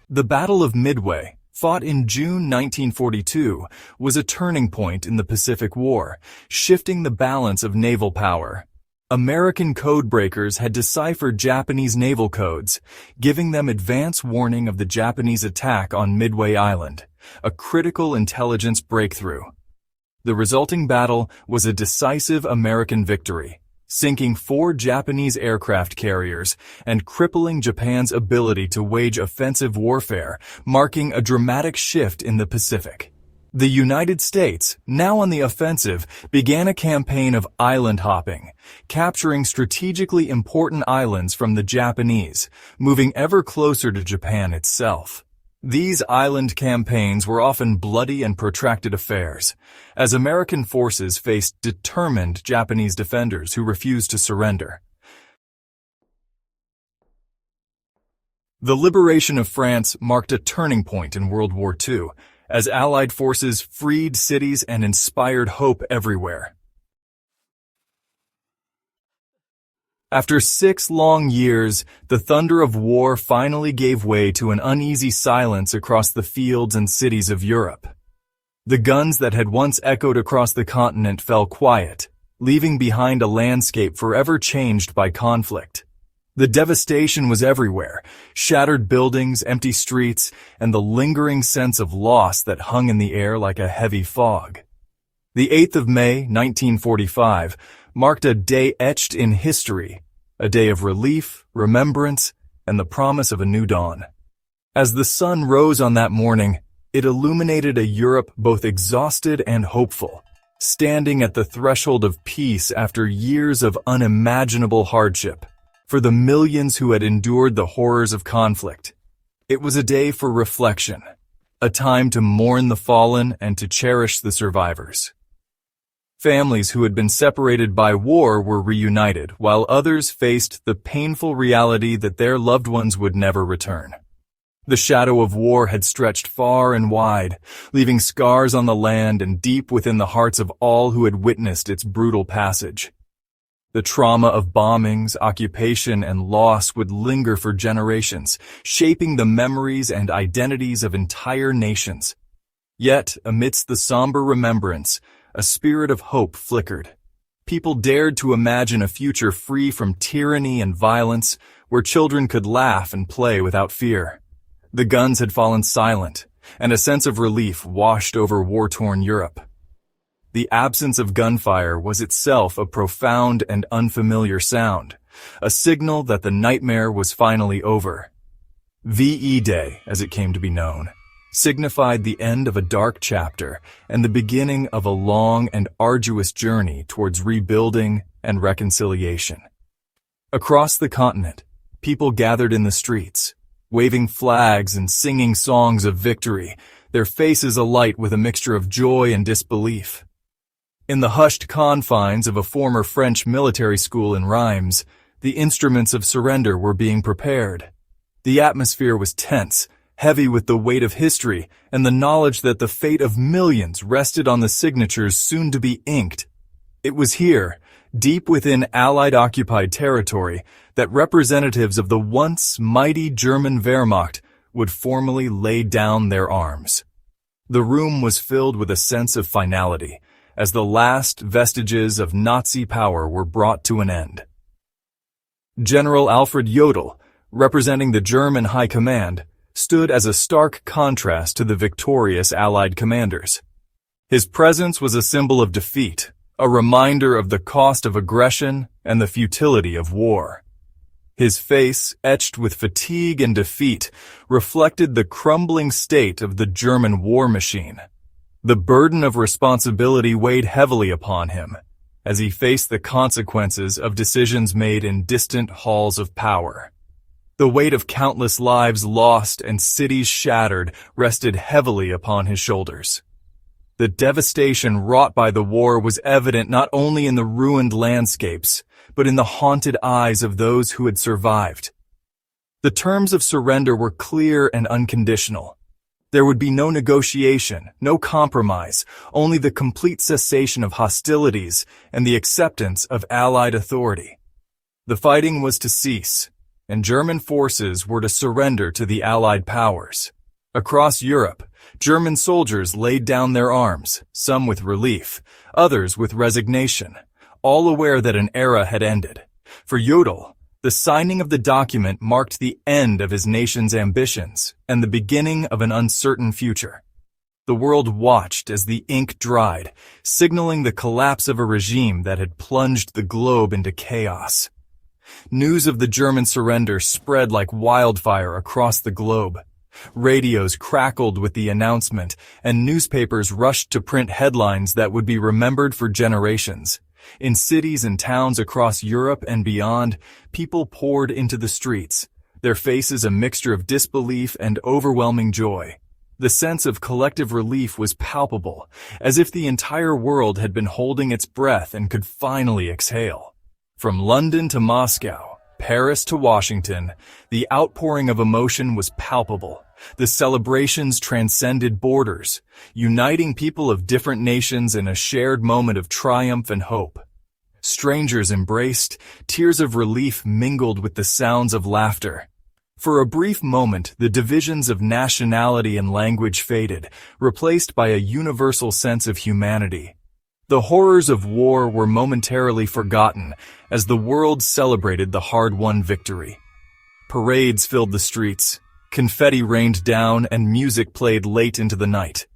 A: The Battle of Midway, fought in June 1942, was a turning point in the Pacific War, shifting the balance of naval power. American codebreakers had deciphered Japanese naval codes, giving them advance warning of the Japanese attack on Midway Island, a critical intelligence breakthrough. The resulting battle was a decisive American victory, sinking 4 Japanese aircraft carriers and crippling Japan's ability to wage offensive warfare, marking a dramatic shift in the Pacific. The United States, now on the offensive, began a campaign of island hopping, capturing strategically important islands from the Japanese, moving ever closer to Japan itself. These island campaigns were often bloody and protracted affairs, as American forces faced determined Japanese defenders who refused to surrender. The liberation of France marked a turning point in World War II, as Allied forces freed cities and inspired hope everywhere. After 6 long years, the thunder of war finally gave way to an uneasy silence across the fields and cities of Europe. The guns that had once echoed across the continent fell quiet, leaving behind a landscape forever changed by conflict. The devastation was everywhere, shattered buildings, empty streets, and the lingering sense of loss that hung in the air like a heavy fog. The 8th of May, 1945, marked a day etched in history, a day of relief, remembrance, and the promise of a new dawn. As the sun rose on that morning, it illuminated a Europe both exhausted and hopeful, standing at the threshold of peace after years of unimaginable hardship. For the millions who had endured the horrors of conflict, it was a day for reflection, a time to mourn the fallen and to cherish the survivors. Families who had been separated by war were reunited, while others faced the painful reality that their loved ones would never return. The shadow of war had stretched far and wide, leaving scars on the land and deep within the hearts of all who had witnessed its brutal passage. The trauma of bombings, occupation, and loss would linger for generations, shaping the memories and identities of entire nations. Yet, amidst the somber remembrance, a spirit of hope flickered. People dared to imagine a future free from tyranny and violence, where children could laugh and play without fear. The guns had fallen silent, and a sense of relief washed over war-torn Europe. The absence of gunfire was itself a profound and unfamiliar sound, a signal that the nightmare was finally over. VE Day, as it came to be known, signified the end of a dark chapter and the beginning of a long and arduous journey towards rebuilding and reconciliation. Across the continent, people gathered in the streets, waving flags and singing songs of victory, their faces alight with a mixture of joy and disbelief. In the hushed confines of a former French military school in Reims, the instruments of surrender were being prepared. The atmosphere was tense, heavy with the weight of history and the knowledge that the fate of millions rested on the signatures soon to be inked. It was here, deep within Allied-occupied territory, that representatives of the once mighty German Wehrmacht would formally lay down their arms. The room was filled with a sense of finality, as the last vestiges of Nazi power were brought to an end. General Alfred Jodl, representing the German High Command, stood as a stark contrast to the victorious Allied commanders. His presence was a symbol of defeat, a reminder of the cost of aggression and the futility of war. His face, etched with fatigue and defeat, reflected the crumbling state of the German war machine. The burden of responsibility weighed heavily upon him, as he faced the consequences of decisions made in distant halls of power. The weight of countless lives lost and cities shattered rested heavily upon his shoulders. The devastation wrought by the war was evident not only in the ruined landscapes, but in the haunted eyes of those who had survived. The terms of surrender were clear and unconditional. There would be no negotiation, no compromise, only the complete cessation of hostilities and the acceptance of Allied authority. The fighting was to cease, and German forces were to surrender to the Allied powers. Across Europe, German soldiers laid down their arms, some with relief, others with resignation, all aware that an era had ended. For Jodl, the signing of the document marked the end of his nation's ambitions and the beginning of an uncertain future. The world watched as the ink dried, signaling the collapse of a regime that had plunged the globe into chaos. News of the German surrender spread like wildfire across the globe. Radios crackled with the announcement, and newspapers rushed to print headlines that would be remembered for generations. In cities and towns across Europe and beyond, people poured into the streets, their faces a mixture of disbelief and overwhelming joy. The sense of collective relief was palpable, as if the entire world had been holding its breath and could finally exhale. From London to Moscow, Paris to Washington, the outpouring of emotion was palpable. The celebrations transcended borders, uniting people of different nations in a shared moment of triumph and hope. Strangers embraced, tears of relief mingled with the sounds of laughter. For a brief moment, the divisions of nationality and language faded, replaced by a universal sense of humanity. The horrors of war were momentarily forgotten as the world celebrated the hard-won victory. Parades filled the streets, confetti rained down, and music played late into the night.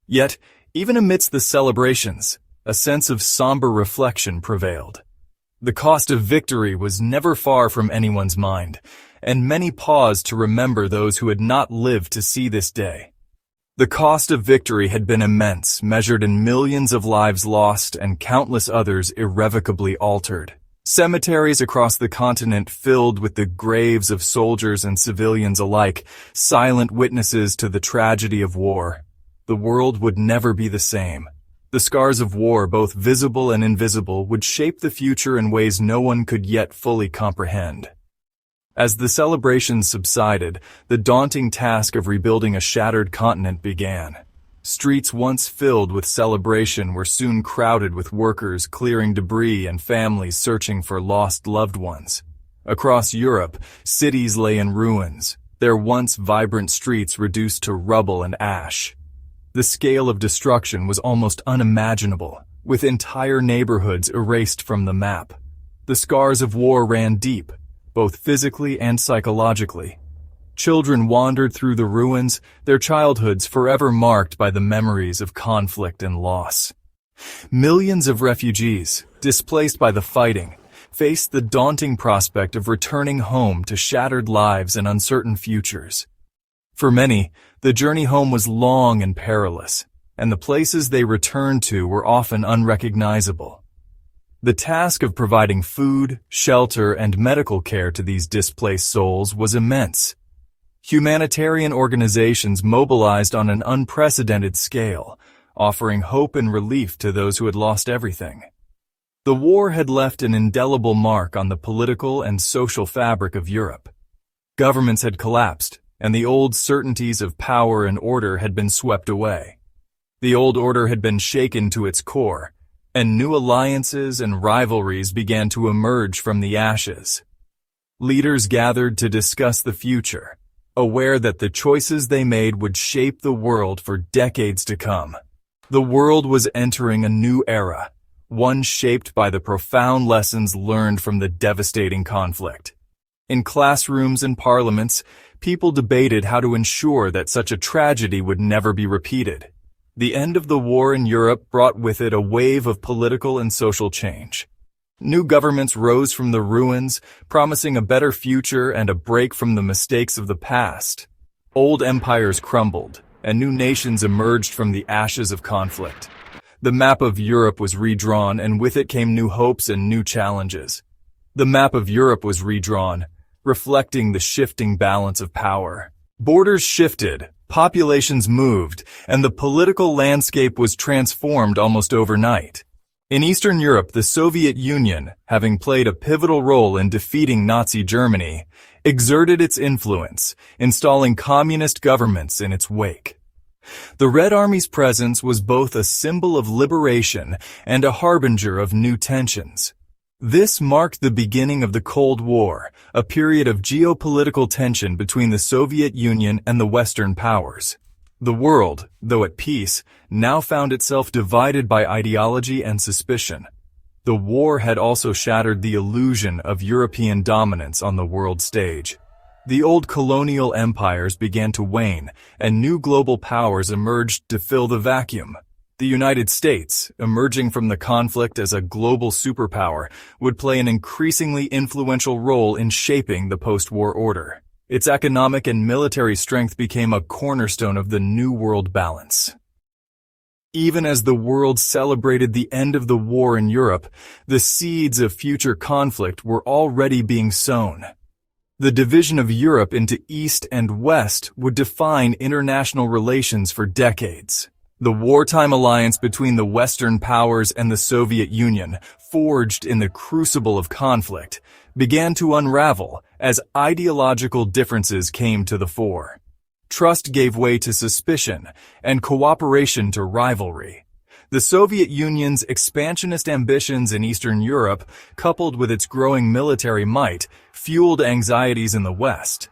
A: Yet, even amidst the celebrations, a sense of somber reflection prevailed. The cost of victory was never far from anyone's mind, and many paused to remember those who had not lived to see this day. The cost of victory had been immense, measured in millions of lives lost and countless others irrevocably altered. Cemeteries across the continent filled with the graves of soldiers and civilians alike, silent witnesses to the tragedy of war. The world would never be the same. The scars of war, both visible and invisible, would shape the future in ways no one could yet fully comprehend. As the celebrations subsided, the daunting task of rebuilding a shattered continent began. Streets once filled with celebration were soon crowded with workers clearing debris and families searching for lost loved ones. Across Europe, cities lay in ruins, their once vibrant streets reduced to rubble and ash. The scale of destruction was almost unimaginable, with entire neighborhoods erased from the map. The scars of war ran deep, both physically and psychologically. Children wandered through the ruins, their childhoods forever marked by the memories of conflict and loss. Millions of refugees, displaced by the fighting, faced the daunting prospect of returning home to shattered lives and uncertain futures. For many, the journey home was long and perilous, and the places they returned to were often unrecognizable. The task of providing food, shelter, and medical care to these displaced souls was immense. Humanitarian organizations mobilized on an unprecedented scale, offering hope and relief to those who had lost everything. The war had left an indelible mark on the political and social fabric of Europe. Governments had collapsed, and the old certainties of power and order had been swept away. The old order had been shaken to its core, and new alliances and rivalries began to emerge from the ashes. Leaders gathered to discuss the future, aware that the choices they made would shape the world for decades to come. The world was entering a new era, one shaped by the profound lessons learned from the devastating conflict. In classrooms and parliaments, people debated how to ensure that such a tragedy would never be repeated. The end of the war in Europe brought with it a wave of political and social change. New governments rose from the ruins, promising a better future and a break from the mistakes of the past. Old empires crumbled, and new nations emerged from the ashes of conflict. The map of Europe was redrawn, and with it came new hopes and new challenges. The map of Europe was redrawn, reflecting the shifting balance of power. Borders shifted, populations moved, and the political landscape was transformed almost overnight. In Eastern Europe, the Soviet Union, having played a pivotal role in defeating Nazi Germany, exerted its influence, installing communist governments in its wake. The Red Army's presence was both a symbol of liberation and a harbinger of new tensions. This marked the beginning of the Cold War, a period of geopolitical tension between the Soviet Union and the Western powers. The world, though at peace, now found itself divided by ideology and suspicion. The war had also shattered the illusion of European dominance on the world stage. The old colonial empires began to wane, and new global powers emerged to fill the vacuum. The United States, emerging from the conflict as a global superpower, would play an increasingly influential role in shaping the post-war order. Its economic and military strength became a cornerstone of the new world balance. Even as the world celebrated the end of the war in Europe, the seeds of future conflict were already being sown. The division of Europe into East and West would define international relations for decades. The wartime alliance between the Western powers and the Soviet Union, forged in the crucible of conflict, began to unravel as ideological differences came to the fore. Trust gave way to suspicion, and cooperation to rivalry. The Soviet Union's expansionist ambitions in Eastern Europe, coupled with its growing military might, fueled anxieties in the West.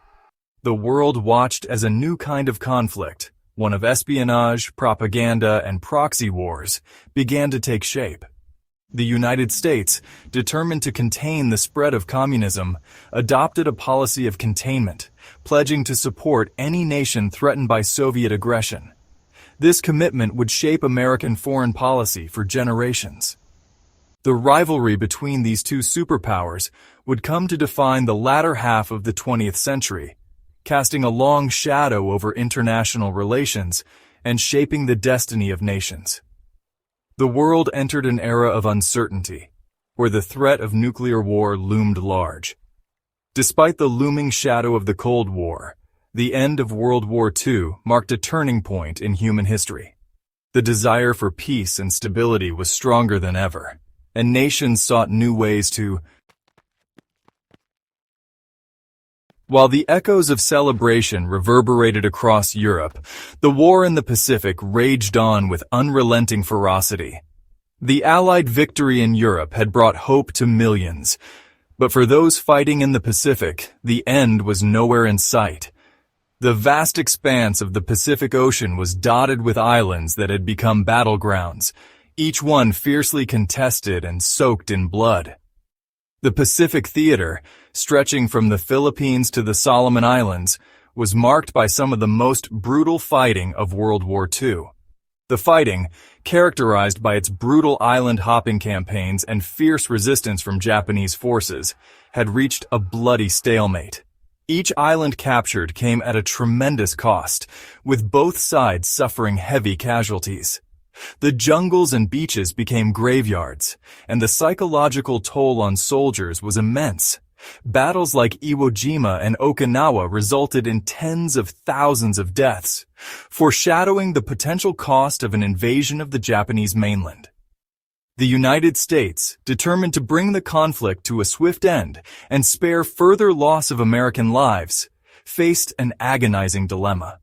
A: The world watched as a new kind of conflict, one of espionage, propaganda, and proxy wars, began to take shape. The United States, determined to contain the spread of communism, adopted a policy of containment, pledging to support any nation threatened by Soviet aggression. This commitment would shape American foreign policy for generations. The rivalry between these two superpowers would come to define the latter half of the 20th century, casting a long shadow over international relations and shaping the destiny of nations. The world entered an era of uncertainty, where the threat of nuclear war loomed large. Despite the looming shadow of the Cold War, the end of World War II marked a turning point in human history. The desire for peace and stability was stronger than ever, and nations sought new ways to. While the echoes of celebration reverberated across Europe, the war in the Pacific raged on with unrelenting ferocity. The Allied victory in Europe had brought hope to millions, but for those fighting in the Pacific, the end was nowhere in sight. The vast expanse of the Pacific Ocean was dotted with islands that had become battlegrounds, each one fiercely contested and soaked in blood. The Pacific theater, stretching from the Philippines to the Solomon Islands, was marked by some of the most brutal fighting of World War II. The fighting, characterized by its brutal island-hopping campaigns and fierce resistance from Japanese forces, had reached a bloody stalemate. Each island captured came at a tremendous cost, with both sides suffering heavy casualties. The jungles and beaches became graveyards, and the psychological toll on soldiers was immense. Battles like Iwo Jima and Okinawa resulted in tens of thousands of deaths, foreshadowing the potential cost of an invasion of the Japanese mainland. The United States, determined to bring the conflict to a swift end and spare further loss of American lives, faced an agonizing dilemma.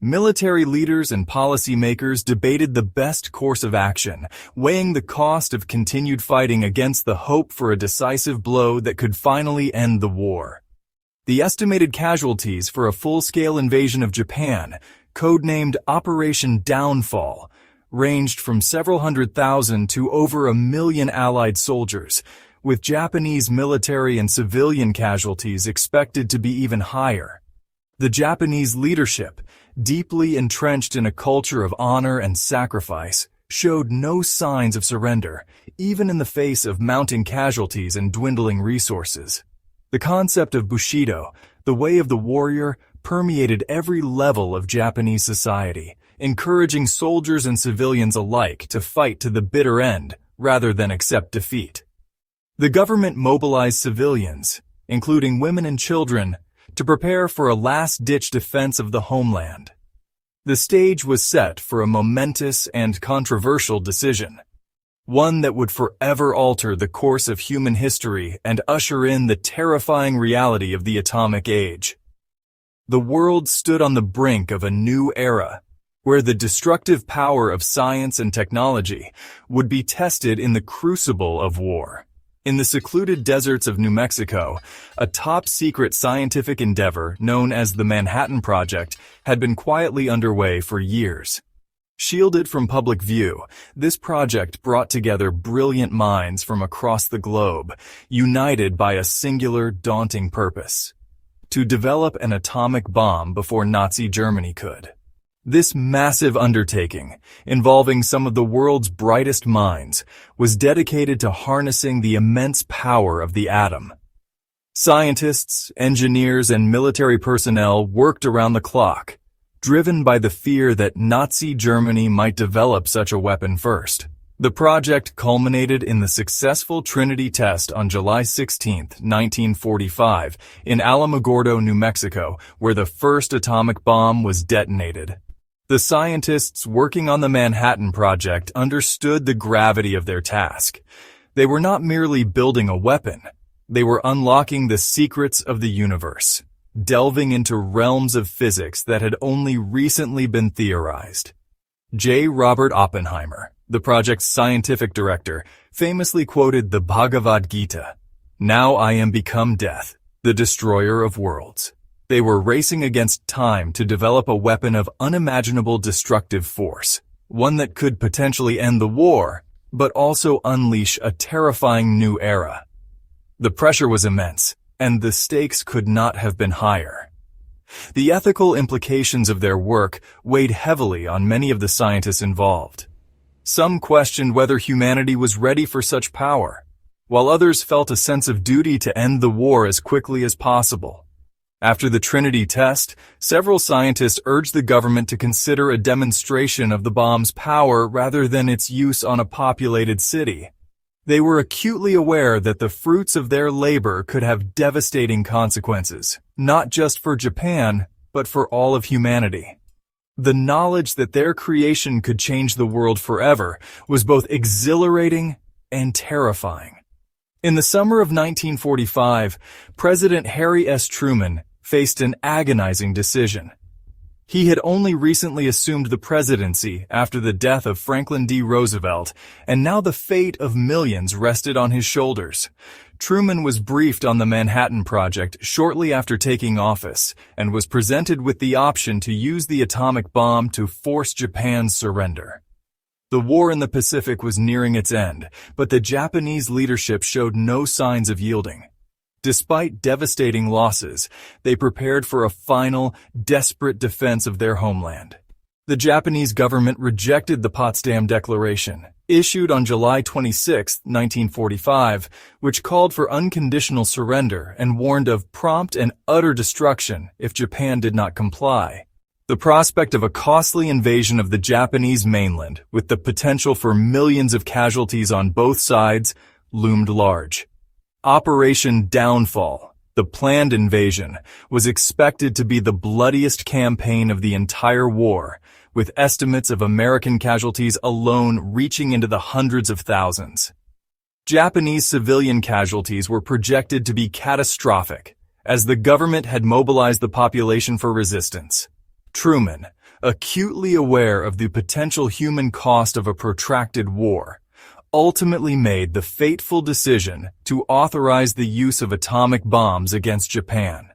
A: Military leaders and policymakers debated the best course of action, weighing the cost of continued fighting against the hope for a decisive blow that could finally end the war. The estimated casualties for a full-scale invasion of Japan, codenamed Operation Downfall, ranged from several 100,000 to over 1 million Allied soldiers, with Japanese military and civilian casualties expected to be even higher. The Japanese leadership, deeply entrenched in a culture of honor and sacrifice, showed no signs of surrender, even in the face of mounting casualties and dwindling resources. The concept of Bushido, the way of the warrior, permeated every level of Japanese society, encouraging soldiers and civilians alike to fight to the bitter end rather than accept defeat. The government mobilized civilians, including women and children, to prepare for a last-ditch defense of the homeland. The stage was set for a momentous and controversial decision, one that would forever alter the course of human history and usher in the terrifying reality of the atomic age. The world stood on the brink of a new era, where the destructive power of science and technology would be tested in the crucible of war. In the secluded deserts of New Mexico, a top-secret scientific endeavor known as the Manhattan Project had been quietly underway for years. Shielded from public view, this project brought together brilliant minds from across the globe, united by a singular, daunting purpose: to develop an atomic bomb before Nazi Germany could. This massive undertaking, involving some of the world's brightest minds, was dedicated to harnessing the immense power of the atom. Scientists, engineers, and military personnel worked around the clock, driven by the fear that Nazi Germany might develop such a weapon first. The project culminated in the successful Trinity test on July 16, 1945, in Alamogordo, New Mexico, where the first atomic bomb was detonated. The scientists working on the Manhattan Project understood the gravity of their task. They were not merely building a weapon. They were unlocking the secrets of the universe, delving into realms of physics that had only recently been theorized. J. Robert Oppenheimer, the project's scientific director, famously quoted the Bhagavad Gita, "Now I am become death, the destroyer of worlds." They were racing against time to develop a weapon of unimaginable destructive force, one that could potentially end the war, but also unleash a terrifying new era. The pressure was immense, and the stakes could not have been higher. The ethical implications of their work weighed heavily on many of the scientists involved. Some questioned whether humanity was ready for such power, while others felt a sense of duty to end the war as quickly as possible. After the Trinity test, several scientists urged the government to consider a demonstration of the bomb's power rather than its use on a populated city. They were acutely aware that the fruits of their labor could have devastating consequences, not just for Japan, but for all of humanity. The knowledge that their creation could change the world forever was both exhilarating and terrifying. In the summer of 1945, President Harry S. Truman faced an agonizing decision. He had only recently assumed the presidency after the death of Franklin D. Roosevelt, and now the fate of millions rested on his shoulders. Truman was briefed on the Manhattan Project shortly after taking office, and was presented with the option to use the atomic bomb to force Japan's surrender. The war in the Pacific was nearing its end, but the Japanese leadership showed no signs of yielding. Despite devastating losses, they prepared for a final, desperate defense of their homeland. The Japanese government rejected the Potsdam Declaration, issued on July 26, 1945, which called for unconditional surrender and warned of prompt and utter destruction if Japan did not comply. The prospect of a costly invasion of the Japanese mainland, with the potential for millions of casualties on both sides, loomed large. Operation Downfall, the planned invasion, was expected to be the bloodiest campaign of the entire war, with estimates of American casualties alone reaching into the hundreds of thousands. Japanese civilian casualties were projected to be catastrophic, as the government had mobilized the population for resistance. Truman, acutely aware of the potential human cost of a protracted war, ultimately made the fateful decision to authorize the use of atomic bombs against Japan.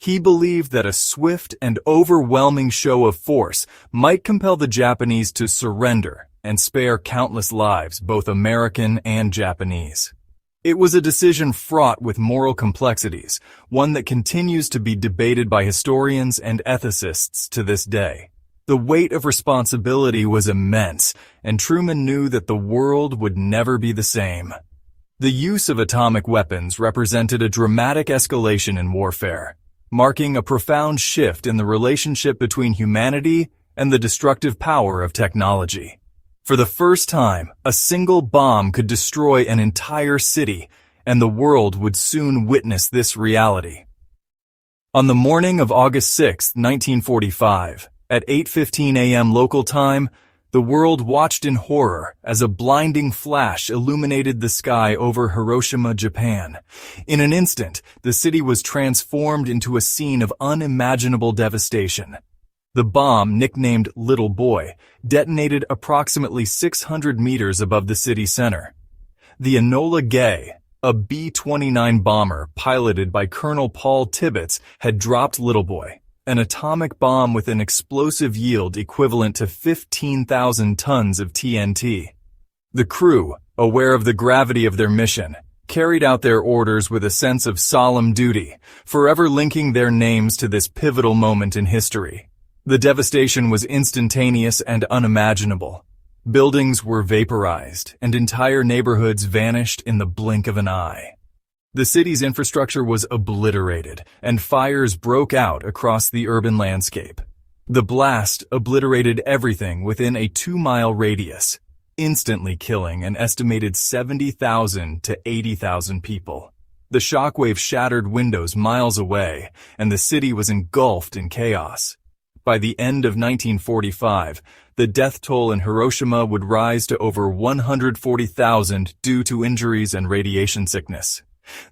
A: He believed that a swift and overwhelming show of force might compel the Japanese to surrender and spare countless lives, both American and Japanese. It was a decision fraught with moral complexities, one that continues to be debated by historians and ethicists to this day. The weight of responsibility was immense, and Truman knew that the world would never be the same. The use of atomic weapons represented a dramatic escalation in warfare, marking a profound shift in the relationship between humanity and the destructive power of technology. For the first time, a single bomb could destroy an entire city, and the world would soon witness this reality. On the morning of August 6, 1945, at 8:15 a.m. local time, the world watched in horror as a blinding flash illuminated the sky over Hiroshima, Japan. In an instant, the city was transformed into a scene of unimaginable devastation. The bomb, nicknamed Little Boy, detonated approximately 600 meters above the city center. The Enola Gay, a B-29 bomber piloted by Colonel Paul Tibbets, had dropped Little Boy, an atomic bomb with an explosive yield equivalent to 15,000 tons of TNT. The crew, aware of the gravity of their mission, carried out their orders with a sense of solemn duty, forever linking their names to this pivotal moment in history. The devastation was instantaneous and unimaginable. Buildings were vaporized, and entire neighborhoods vanished in the blink of an eye. The city's infrastructure was obliterated, and fires broke out across the urban landscape. The blast obliterated everything within a 2-mile radius, instantly killing an estimated 70,000 to 80,000 people. The shockwave shattered windows miles away, and the city was engulfed in chaos. By the end of 1945, the death toll in Hiroshima would rise to over 140,000 due to injuries and radiation sickness.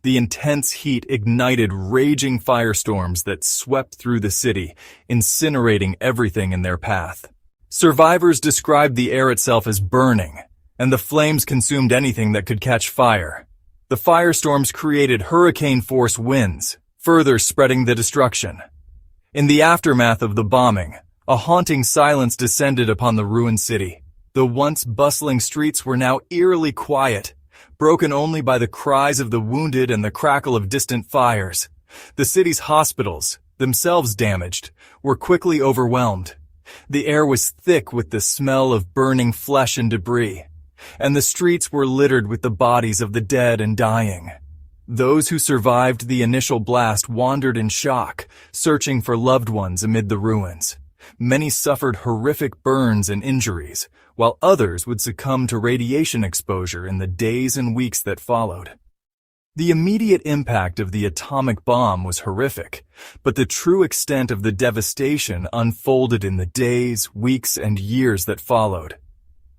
A: The intense heat ignited raging firestorms that swept through the city, incinerating everything in their path. Survivors described the air itself as burning, and the flames consumed anything that could catch fire. The firestorms created hurricane-force winds, further spreading the destruction. In the aftermath of the bombing, a haunting silence descended upon the ruined city. The once bustling streets were now eerily quiet, broken only by the cries of the wounded and the crackle of distant fires. The city's hospitals, themselves damaged, were quickly overwhelmed. The air was thick with the smell of burning flesh and debris, and the streets were littered with the bodies of the dead and dying. Those who survived the initial blast wandered in shock, searching for loved ones amid the ruins. Many suffered horrific burns and injuries, while others would succumb to radiation exposure in the days and weeks that followed. The immediate impact of the atomic bomb was horrific, but the true extent of the devastation unfolded in the days, weeks, and years that followed.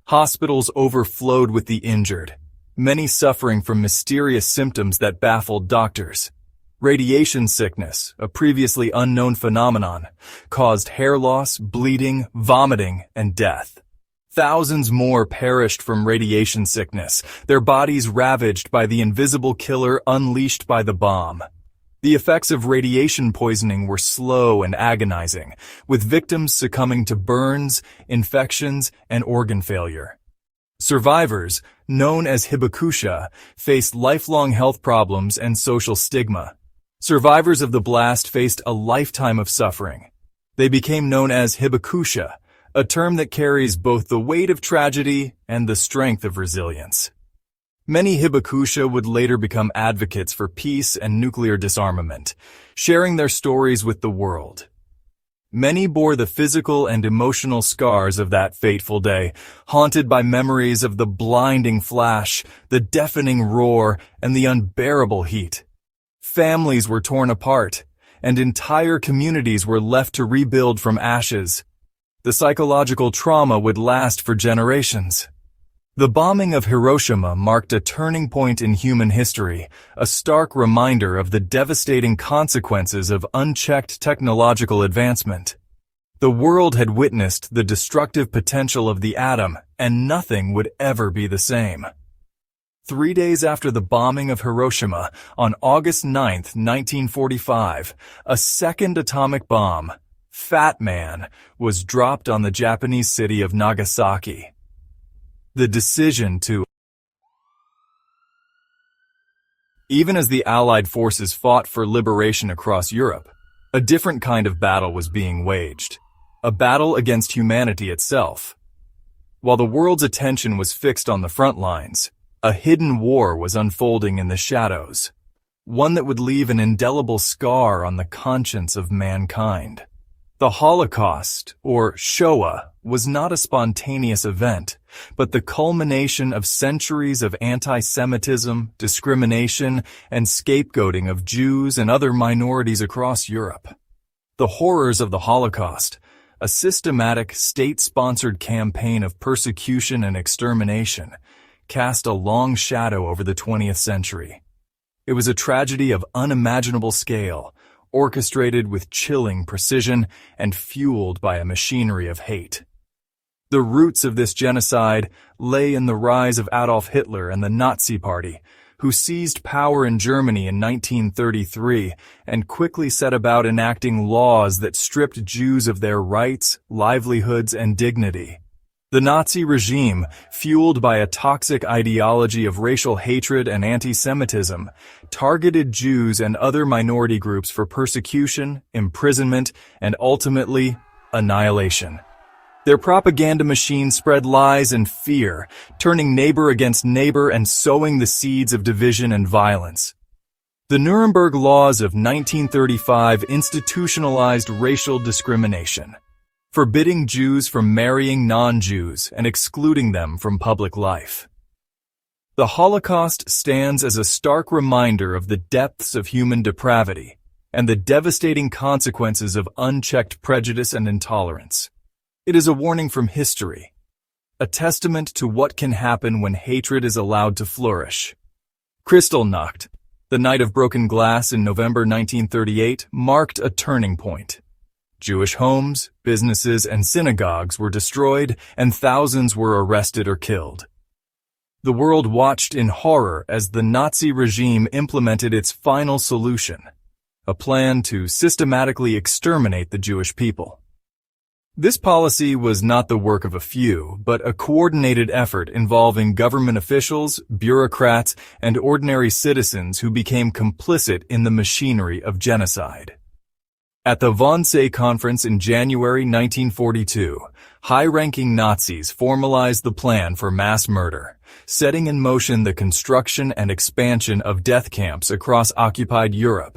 A: Hospitals overflowed with the injured, many suffering from mysterious symptoms that baffled doctors. Radiation sickness, a previously unknown phenomenon, caused hair loss, bleeding, vomiting, and death. Thousands more perished from radiation sickness, their bodies ravaged by the invisible killer unleashed by the bomb. The effects of radiation poisoning were slow and agonizing, with victims succumbing to burns, infections, and organ failure. Survivors, known as hibakusha, faced lifelong health problems and social stigma. Survivors of the blast faced a lifetime of suffering. They became known as hibakusha, a term that carries both the weight of tragedy and the strength of resilience. Many hibakusha would later become advocates for peace and nuclear disarmament, sharing their stories with the world. Many bore the physical and emotional scars of that fateful day, haunted by memories of the blinding flash, the deafening roar, and the unbearable heat. Families were torn apart, and entire communities were left to rebuild from ashes. The psychological trauma would last for generations. The bombing of Hiroshima marked a turning point in human history, a stark reminder of the devastating consequences of unchecked technological advancement. The world had witnessed the destructive potential of the atom, and nothing would ever be the same. 3 days after the bombing of Hiroshima, on August 9, 1945, a second atomic bomb, Fat Man, was dropped on the Japanese city of Nagasaki. The decision to Even as the Allied forces fought for liberation across Europe, a different kind of battle was being waged, a battle against humanity itself. While the world's attention was fixed on the front lines, a hidden war was unfolding in the shadows, one that would leave an indelible scar on the conscience of mankind. The Holocaust, or Shoah, was not a spontaneous event, but the culmination of centuries of anti-Semitism, discrimination, and scapegoating of Jews and other minorities across Europe. The horrors of the Holocaust, a systematic, state-sponsored campaign of persecution and extermination, cast a long shadow over the 20th century. It was a tragedy of unimaginable scale, orchestrated with chilling precision and fueled by a machinery of hate. The roots of this genocide lay in the rise of Adolf Hitler and the Nazi Party, who seized power in Germany in 1933 and quickly set about enacting laws that stripped Jews of their rights, livelihoods, and dignity. The Nazi regime, fueled by a toxic ideology of racial hatred and anti-Semitism, targeted Jews and other minority groups for persecution, imprisonment, and ultimately, annihilation. Their propaganda machine spread lies and fear, turning neighbor against neighbor and sowing the seeds of division and violence. The Nuremberg Laws of 1935 institutionalized racial discrimination, forbidding Jews from marrying non-Jews and excluding them from public life. The Holocaust stands as a stark reminder of the depths of human depravity and the devastating consequences of unchecked prejudice and intolerance. It is a warning from history, a testament to what can happen when hatred is allowed to flourish. Kristallnacht, the Night of Broken Glass in November 1938, marked a turning point. Jewish homes, businesses, and synagogues were destroyed, and thousands were arrested or killed. The world watched in horror as the Nazi regime implemented its final solution, a plan to systematically exterminate the Jewish people. This policy was not the work of a few, but a coordinated effort involving government officials, bureaucrats, and ordinary citizens who became complicit in the machinery of genocide. At the Wannsee Conference in January 1942, high-ranking Nazis formalized the plan for mass murder, setting in motion the construction and expansion of death camps across occupied Europe.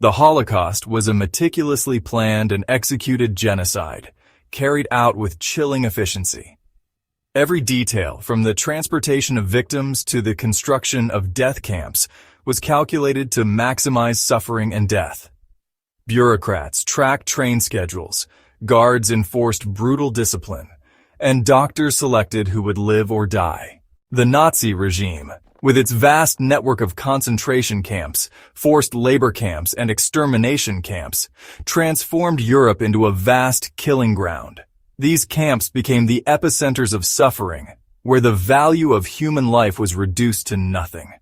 A: The Holocaust was a meticulously planned and executed genocide, carried out with chilling efficiency. Every detail, from the transportation of victims to the construction of death camps, was calculated to maximize suffering and death. Bureaucrats tracked train schedules, guards enforced brutal discipline, and doctors selected who would live or die. The Nazi regime, with its vast network of concentration camps, forced labor camps, and extermination camps, transformed Europe into a vast killing ground. These camps became the epicenters of suffering, where the value of human life was reduced to nothing.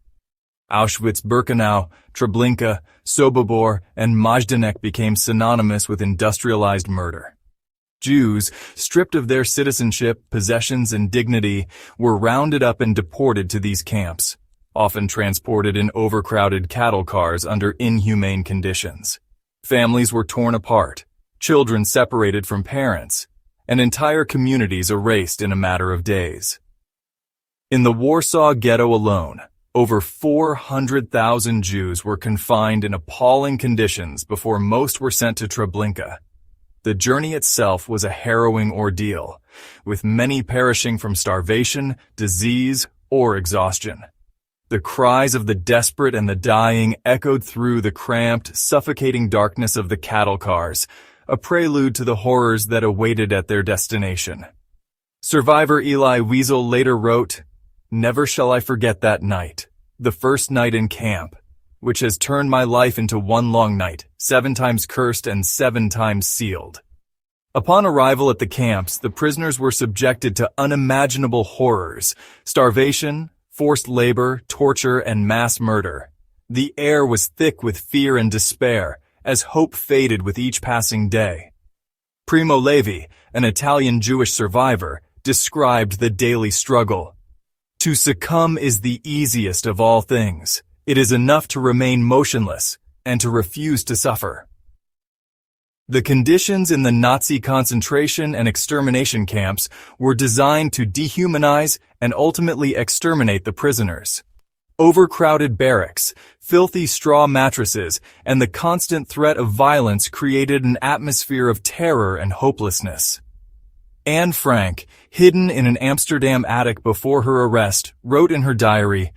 A: Auschwitz-Birkenau, Treblinka, Sobibor, and Majdanek became synonymous with industrialized murder. Jews, stripped of their citizenship, possessions, and dignity, were rounded up and deported to these camps, often transported in overcrowded cattle cars under inhumane conditions. Families were torn apart, children separated from parents, and entire communities erased in a matter of days. In the Warsaw ghetto alone, over 400,000 Jews were confined in appalling conditions before most were sent to Treblinka. The journey itself was a harrowing ordeal, with many perishing from starvation, disease, or exhaustion. The cries of the desperate and the dying echoed through the cramped, suffocating darkness of the cattle cars, a prelude to the horrors that awaited at their destination. Survivor Eli Wiesel later wrote, "Never shall I forget that night, the first night in camp, which has turned my life into one long night, 7 times cursed and 7 times sealed." Upon arrival at the camps, the prisoners were subjected to unimaginable horrors: starvation, forced labor, torture, and mass murder. The air was thick with fear and despair, as hope faded with each passing day. Primo Levi, an Italian Jewish survivor, described the daily struggle. "To succumb is the easiest of all things. It is enough to remain motionless and to refuse to suffer." The conditions in the Nazi concentration and extermination camps were designed to dehumanize and ultimately exterminate the prisoners. Overcrowded barracks, filthy straw mattresses, and the constant threat of violence created an atmosphere of terror and hopelessness. Anne Frank, hidden in an Amsterdam attic before her arrest, wrote in her diary,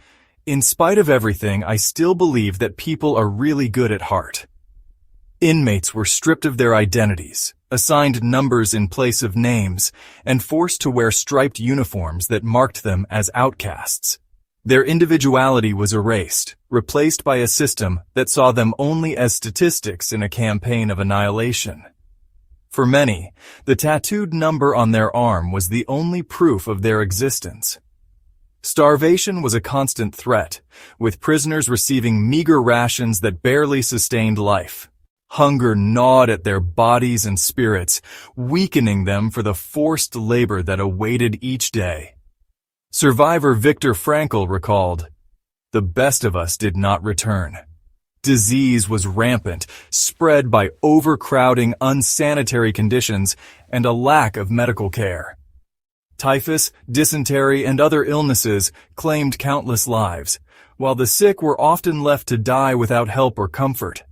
A: "In spite of everything, I still believe that people are really good at heart." Inmates were stripped of their identities, assigned numbers in place of names, and forced to wear striped uniforms that marked them as outcasts. Their individuality was erased, replaced by a system that saw them only as statistics in a campaign of annihilation. For many, the tattooed number on their arm was the only proof of their existence. Starvation was a constant threat, with prisoners receiving meager rations that barely sustained life. Hunger gnawed at their bodies and spirits, weakening them for the forced labor that awaited each day. Survivor Viktor Frankl recalled, "The best of us did not return. Disease was rampant, spread by overcrowding, unsanitary conditions, and a lack of medical care. Typhus, dysentery, and other illnesses claimed countless lives, while the sick were often left to die without help or comfort."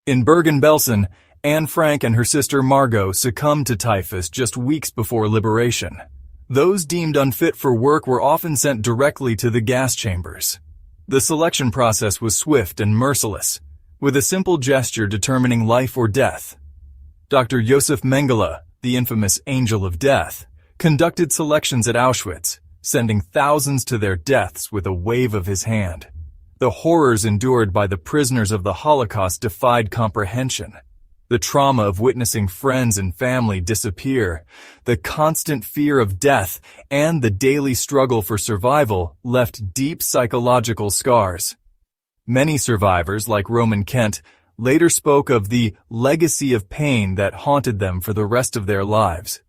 A: In Bergen-Belsen, Anne Frank and her sister Margot succumbed to typhus just weeks before liberation. Those deemed unfit for work were often sent directly to the gas chambers. The selection process was swift and merciless, with a simple gesture determining life or death. Dr. Josef Mengele, the infamous Angel of Death, conducted selections at Auschwitz, sending thousands to their deaths with a wave of his hand. The horrors endured by the prisoners of the Holocaust defied comprehension. The trauma of witnessing friends and family disappear, the constant fear of death, and the daily struggle for survival left deep psychological scars. Many survivors, like Roman Kent, later spoke of the legacy of pain that haunted them for the rest of their lives.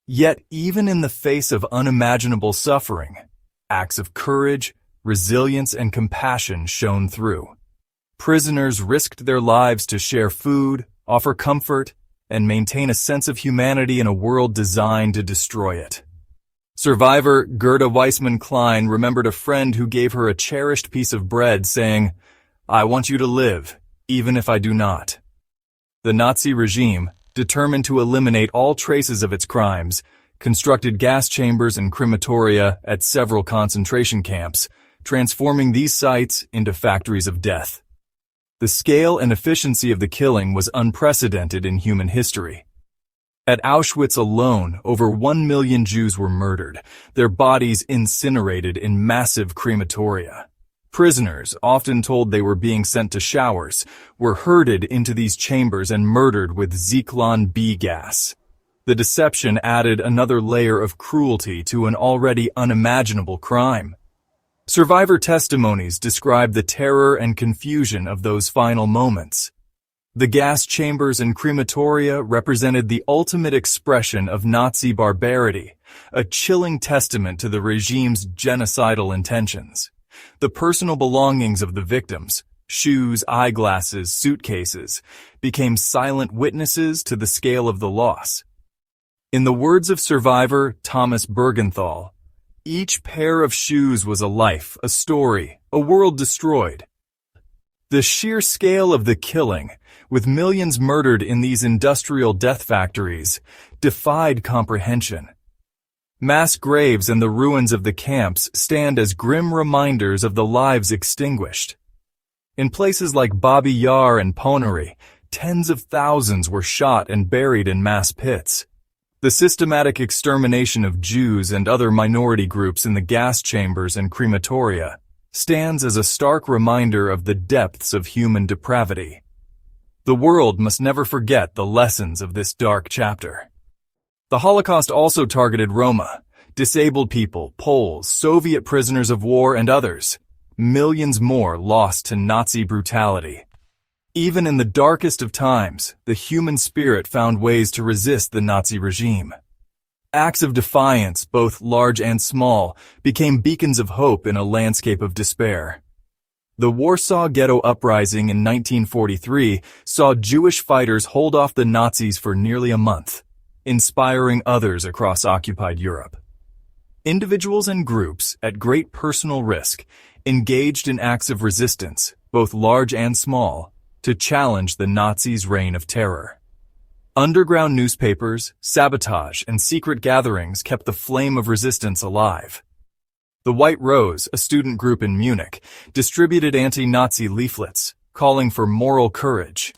A: Yet, even in the face of unimaginable suffering, acts of courage, resilience, and compassion shone through. Prisoners risked their lives to share food, offer comfort, and maintain a sense of humanity in a world designed to destroy it. Survivor Gerda Weissman-Klein remembered a friend who gave her a cherished piece of bread, saying, "I want you to live, even if I do not." The Nazi regime, determined to eliminate all traces of its crimes, constructed gas chambers and crematoria at several concentration camps, transforming these sites into factories of death. The scale and efficiency of the killing was unprecedented in human history. At Auschwitz alone, over 1 million Jews were murdered, their bodies incinerated in massive crematoria. Prisoners, often told they were being sent to showers, were herded into these chambers and murdered with Zyklon B gas. The deception added another layer of cruelty to an already unimaginable crime. Survivor testimonies describe the terror and confusion of those final moments. The gas chambers and crematoria represented the ultimate expression of Nazi barbarity, a chilling testament to the regime's genocidal intentions. The personal belongings of the victims, shoes, eyeglasses, suitcases, became silent witnesses to the scale of the loss. In the words of survivor Thomas Bergenthal, each pair of shoes was a life, a story, a world destroyed. The sheer scale of the killing, with millions murdered in these industrial death factories, defied comprehension. Mass graves and the ruins of the camps stand as grim reminders of the lives extinguished. In places like Babi Yar and Ponary, tens of thousands were shot and buried in mass pits. The systematic extermination of Jews and other minority groups in the gas chambers and crematoria stands as a stark reminder of the depths of human depravity. The world must never forget the lessons of this dark chapter. The Holocaust also targeted Roma, disabled people, Poles, Soviet prisoners of war, and others. Millions more lost to Nazi brutality. Even in the darkest of times, the human spirit found ways to resist the Nazi regime. Acts of defiance, both large and small, became beacons of hope in a landscape of despair. The Warsaw Ghetto Uprising in 1943 saw Jewish fighters hold off the Nazis for nearly a month, inspiring others across occupied Europe. Individuals and groups, at great personal risk, engaged in acts of resistance, both large and small, to challenge the Nazis' reign of terror. Underground newspapers, sabotage, and secret gatherings kept the flame of resistance alive. The White Rose, a student group in Munich, distributed anti-Nazi leaflets, calling for moral courage.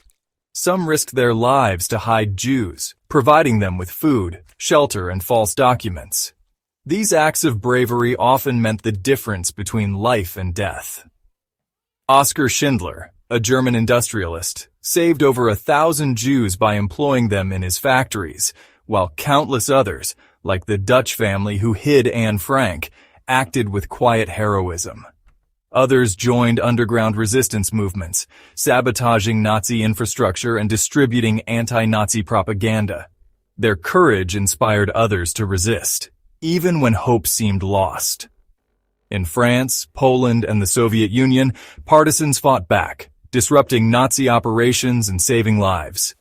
A: Some risked their lives to hide Jews, providing them with food, shelter, and false documents. These acts of bravery often meant the difference between life and death. Oskar Schindler, a German industrialist, saved over 1,000 Jews by employing them in his factories, while countless others, like the Dutch family who hid Anne Frank, acted with quiet heroism. Others joined underground resistance movements, sabotaging Nazi infrastructure and distributing anti-Nazi propaganda. Their courage inspired others to resist, even when hope seemed lost. In France, Poland, and the Soviet Union, partisans fought back, disrupting Nazi operations and saving lives.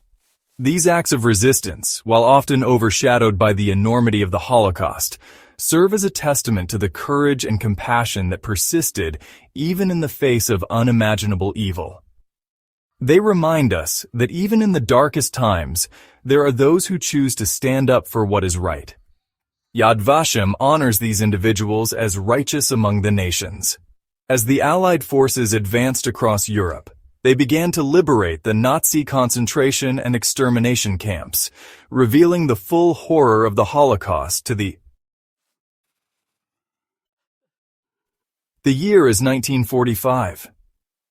A: These acts of resistance, while often overshadowed by the enormity of the Holocaust, serve as a testament to the courage and compassion that persisted even in the face of unimaginable evil. They remind us that even in the darkest times, there are those who choose to stand up for what is right. Yad Vashem honors these individuals as righteous among the nations. As the Allied forces advanced across Europe, they began to liberate the Nazi concentration and extermination camps, revealing the full horror of the Holocaust to the year is 1945.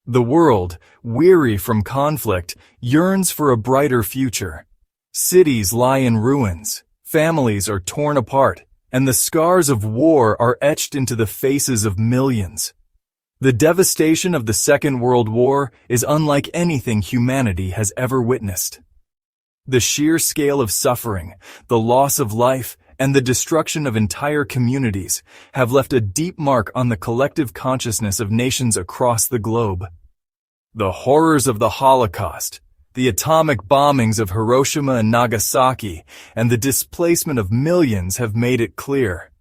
A: The world, weary from conflict, yearns for a brighter future. Cities lie in ruins, families are torn apart, and the scars of war are etched into the faces of millions. The devastation of the Second World War is unlike anything humanity has ever witnessed. The sheer scale of suffering, the loss of life, and the destruction of entire communities have left a deep mark on the collective consciousness of nations across the globe. The horrors of the Holocaust, the atomic bombings of Hiroshima and Nagasaki, and the displacement of millions have made it clear.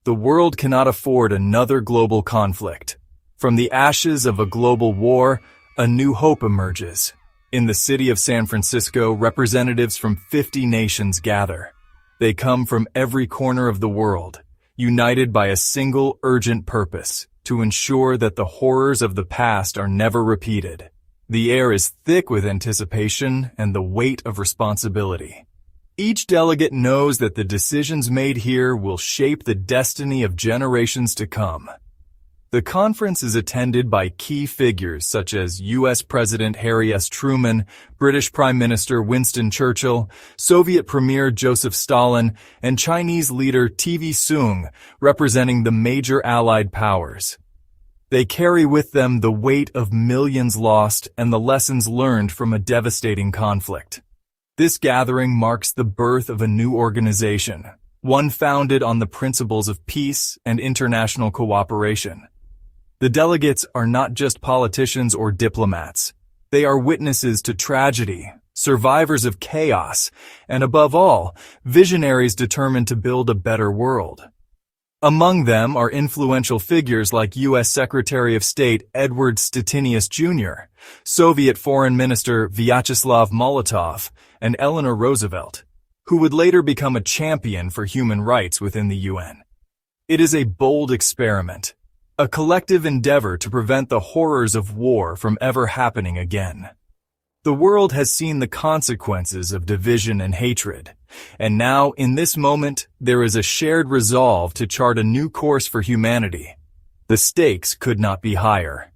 A: The world cannot afford another global conflict. From the ashes of a global war, a new hope emerges. In the city of San Francisco, representatives from 50 nations gather. They come from every corner of the world, united by a single urgent purpose, to ensure that the horrors of the past are never repeated. The air is thick with anticipation and the weight of responsibility. Each delegate knows that the decisions made here will shape the destiny of generations to come. The conference is attended by key figures such as U.S. President Harry S. Truman, British Prime Minister Winston Churchill, Soviet Premier Joseph Stalin, and Chinese leader TV Soong, representing the major Allied powers. They carry with them the weight of millions lost and the lessons learned from a devastating conflict. This gathering marks the birth of a new organization, one founded on the principles of peace and international cooperation. The delegates are not just politicians or diplomats. They are witnesses to tragedy, survivors of chaos, and above all, visionaries determined to build a better world. Among them are influential figures like U.S. Secretary of State Edward Stettinius Jr., Soviet Foreign Minister Vyacheslav Molotov, and Eleanor Roosevelt, who would later become a champion for human rights within the UN. It is a bold experiment, a collective endeavor to prevent the horrors of war from ever happening again. The world has seen the consequences of division and hatred, and now, in this moment, there is a shared resolve to chart a new course for humanity. The stakes could not be higher.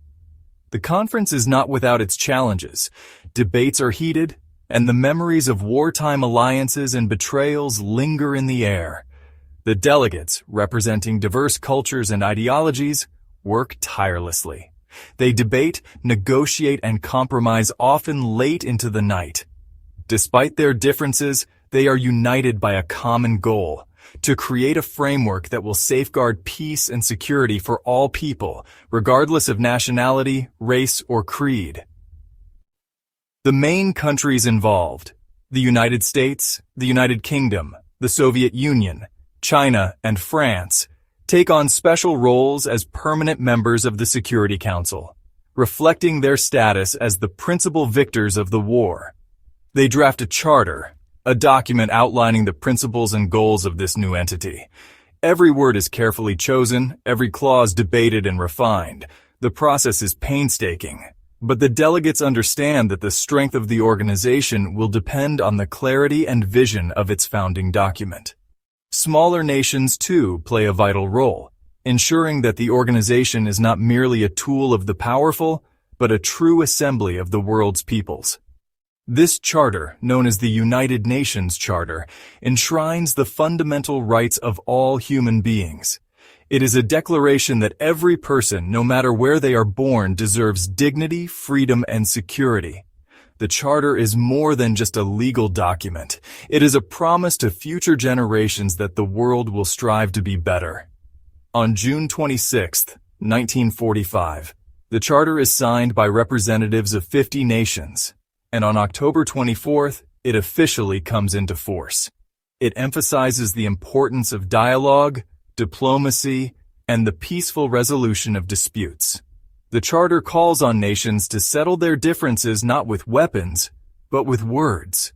A: The conference is not without its challenges. Debates are heated, and the memories of wartime alliances and betrayals linger in the air. The delegates, representing diverse cultures and ideologies, work tirelessly. They debate, negotiate, and compromise often late into the night. Despite their differences, they are united by a common goal: to create a framework that will safeguard peace and security for all people, regardless of nationality, race, or creed. The main countries involved: the United States, the United Kingdom, the Soviet Union, China, and France, take on special roles as permanent members of the Security Council, reflecting their status as the principal victors of the war. They draft a charter, a document outlining the principles and goals of this new entity. Every word is carefully chosen, every clause debated and refined. The process is painstaking, but the delegates understand that the strength of the organization will depend on the clarity and vision of its founding document. Smaller nations, too, play a vital role, ensuring that the organization is not merely a tool of the powerful, but a true assembly of the world's peoples. This charter, known as the United Nations Charter, enshrines the fundamental rights of all human beings. It is a declaration that every person, no matter where they are born, deserves dignity, freedom, and security. The Charter is more than just a legal document. It is a promise to future generations that the world will strive to be better. On June 26, 1945, the Charter is signed by representatives of 50 nations, and on October 24th, it officially comes into force. It emphasizes the importance of dialogue, diplomacy, and the peaceful resolution of disputes. The Charter calls on nations to settle their differences not with weapons, but with words.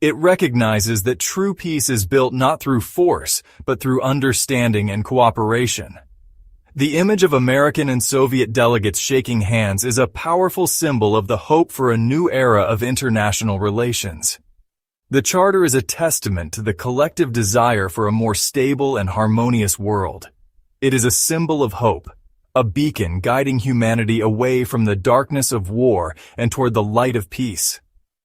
A: It recognizes that true peace is built not through force, but through understanding and cooperation. The image of American and Soviet delegates shaking hands is a powerful symbol of the hope for a new era of international relations. The Charter is a testament to the collective desire for a more stable and harmonious world. It is a symbol of hope, a beacon guiding humanity away from the darkness of war and toward the light of peace.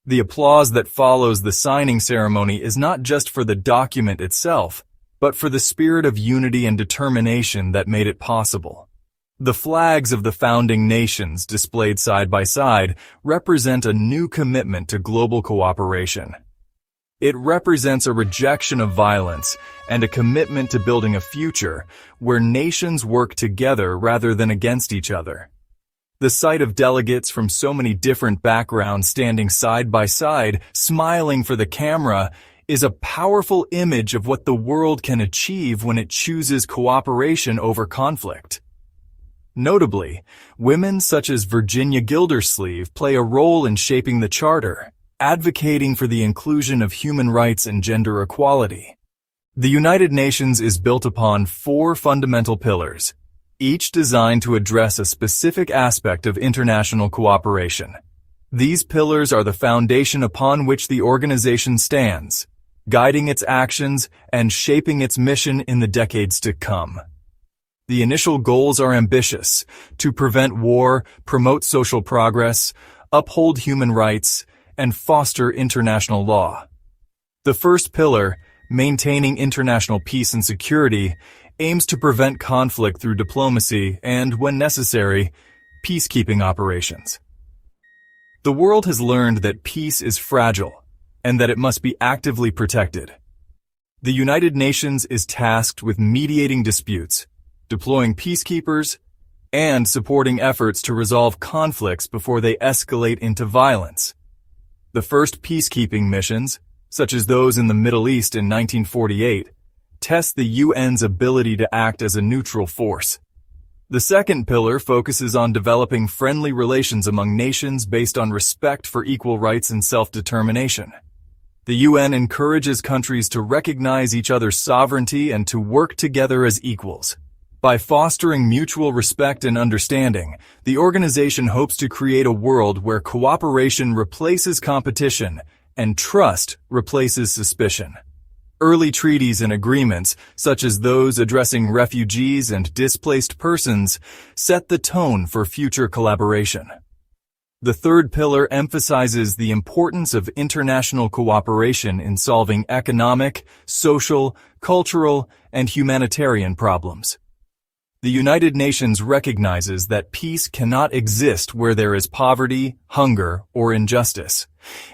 A: The applause that follows the signing ceremony is not just for the document itself, but for the spirit of unity and determination that made it possible. The flags of the founding nations displayed side by side represent a new commitment to global cooperation. It represents a rejection of violence and a commitment to building a future where nations work together rather than against each other. The sight of delegates from so many different backgrounds standing side by side, smiling for the camera, is a powerful image of what the world can achieve when it chooses cooperation over conflict. Notably, women such as Virginia Gildersleeve play a role in shaping the Charter, advocating for the inclusion of human rights and gender equality. The United Nations is built upon 4 fundamental pillars, each designed to address a specific aspect of international cooperation. These pillars are the foundation upon which the organization stands, guiding its actions and shaping its mission in the decades to come. The initial goals are ambitious: to prevent war, promote social progress, uphold human rights, and foster international law. The first pillar, maintaining international peace and security, aims to prevent conflict through diplomacy and, when necessary, peacekeeping operations. The world has learned that peace is fragile and that it must be actively protected. The United Nations is tasked with mediating disputes, deploying peacekeepers, and supporting efforts to resolve conflicts before they escalate into violence. The first peacekeeping missions, such as those in the Middle East in 1948, test the UN's ability to act as a neutral force. The second pillar focuses on developing friendly relations among nations based on respect for equal rights and self-determination. The UN encourages countries to recognize each other's sovereignty and to work together as equals. By fostering mutual respect and understanding, the organization hopes to create a world where cooperation replaces competition and trust replaces suspicion. Early treaties and agreements, such as those addressing refugees and displaced persons, set the tone for future collaboration. The third pillar emphasizes the importance of international cooperation in solving economic, social, cultural, and humanitarian problems. The United Nations recognizes that peace cannot exist where there is poverty, hunger, or injustice.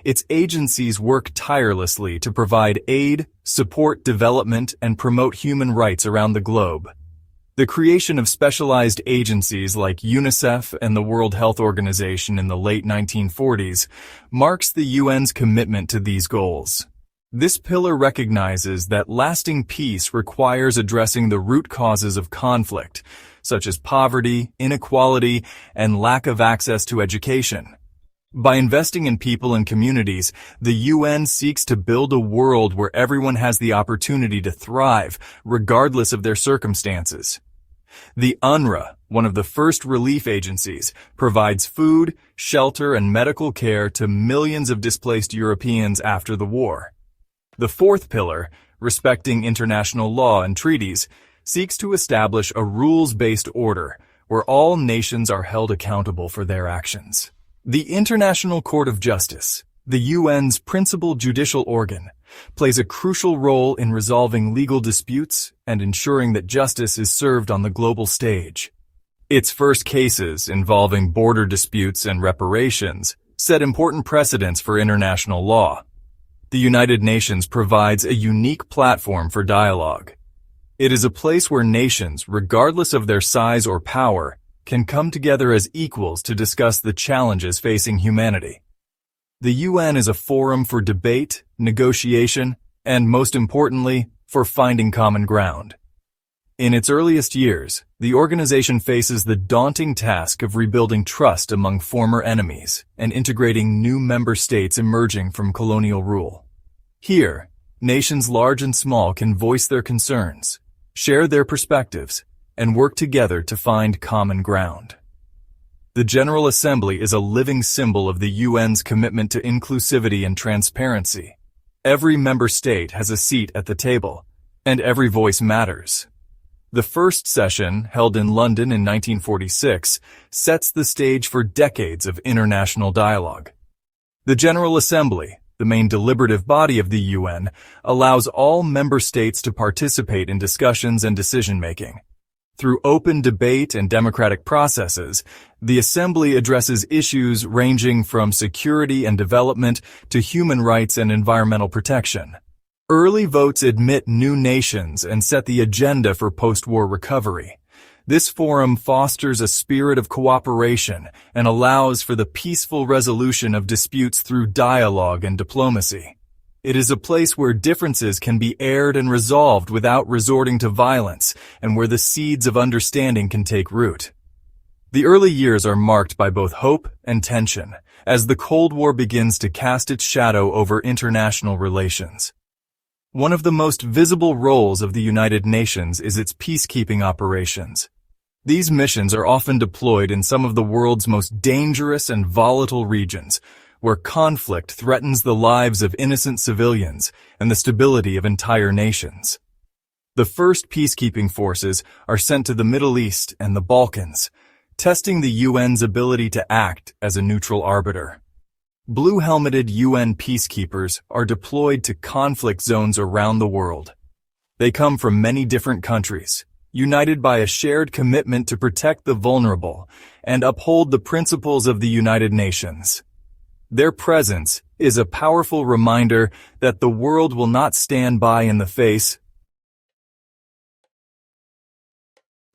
A: Its agencies work tirelessly to provide aid, support development, and promote human rights around the globe. The creation of specialized agencies like UNICEF and the World Health Organization in the late 1940s marks the UN's commitment to these goals. This pillar recognizes that lasting peace requires addressing the root causes of conflict, such as poverty, inequality, and lack of access to education. By investing in people and communities, the UN seeks to build a world where everyone has the opportunity to thrive, regardless of their circumstances. The UNRWA, one of the first relief agencies, provides food, shelter, and medical care to millions of displaced Europeans after the war. The fourth pillar, respecting international law and treaties, seeks to establish a rules-based order where all nations are held accountable for their actions. The International Court of Justice, the UN's principal judicial organ, plays a crucial role in resolving legal disputes and ensuring that justice is served on the global stage. Its first cases involving border disputes and reparations set important precedents for international law. The United Nations provides a unique platform for dialogue. It is a place where nations, regardless of their size or power, can come together as equals to discuss the challenges facing humanity. The UN is a forum for debate, negotiation, and most importantly, for finding common ground. In its earliest years, the organization faces the daunting task of rebuilding trust among former enemies and integrating new member states emerging from colonial rule. Here, nations large and small can voice their concerns, share their perspectives, and work together to find common ground. The General Assembly is a living symbol of the UN's commitment to inclusivity and transparency. Every member state has a seat at the table, and every voice matters. The first session, held in London in 1946, sets the stage for decades of international dialogue. The General Assembly, the main deliberative body of the UN, allows all member states to participate in discussions and decision-making. Through open debate and democratic processes, the Assembly addresses issues ranging from security and development to human rights and environmental protection. Early votes admit new nations and set the agenda for post-war recovery. This forum fosters a spirit of cooperation and allows for the peaceful resolution of disputes through dialogue and diplomacy. It is a place where differences can be aired and resolved without resorting to violence, and where the seeds of understanding can take root. The early years are marked by both hope and tension, as the Cold War begins to cast its shadow over international relations. One of the most visible roles of the United Nations is its peacekeeping operations. These missions are often deployed in some of the world's most dangerous and volatile regions, where conflict threatens the lives of innocent civilians and the stability of entire nations. The first peacekeeping forces are sent to the Middle East and the Balkans, testing the UN's ability to act as a neutral arbiter. Blue-helmeted UN peacekeepers are deployed to conflict zones around the world. They come from many different countries, united by a shared commitment to protect the vulnerable and uphold the principles of the United Nations. Their presence is a powerful reminder that the world will not stand by in the face.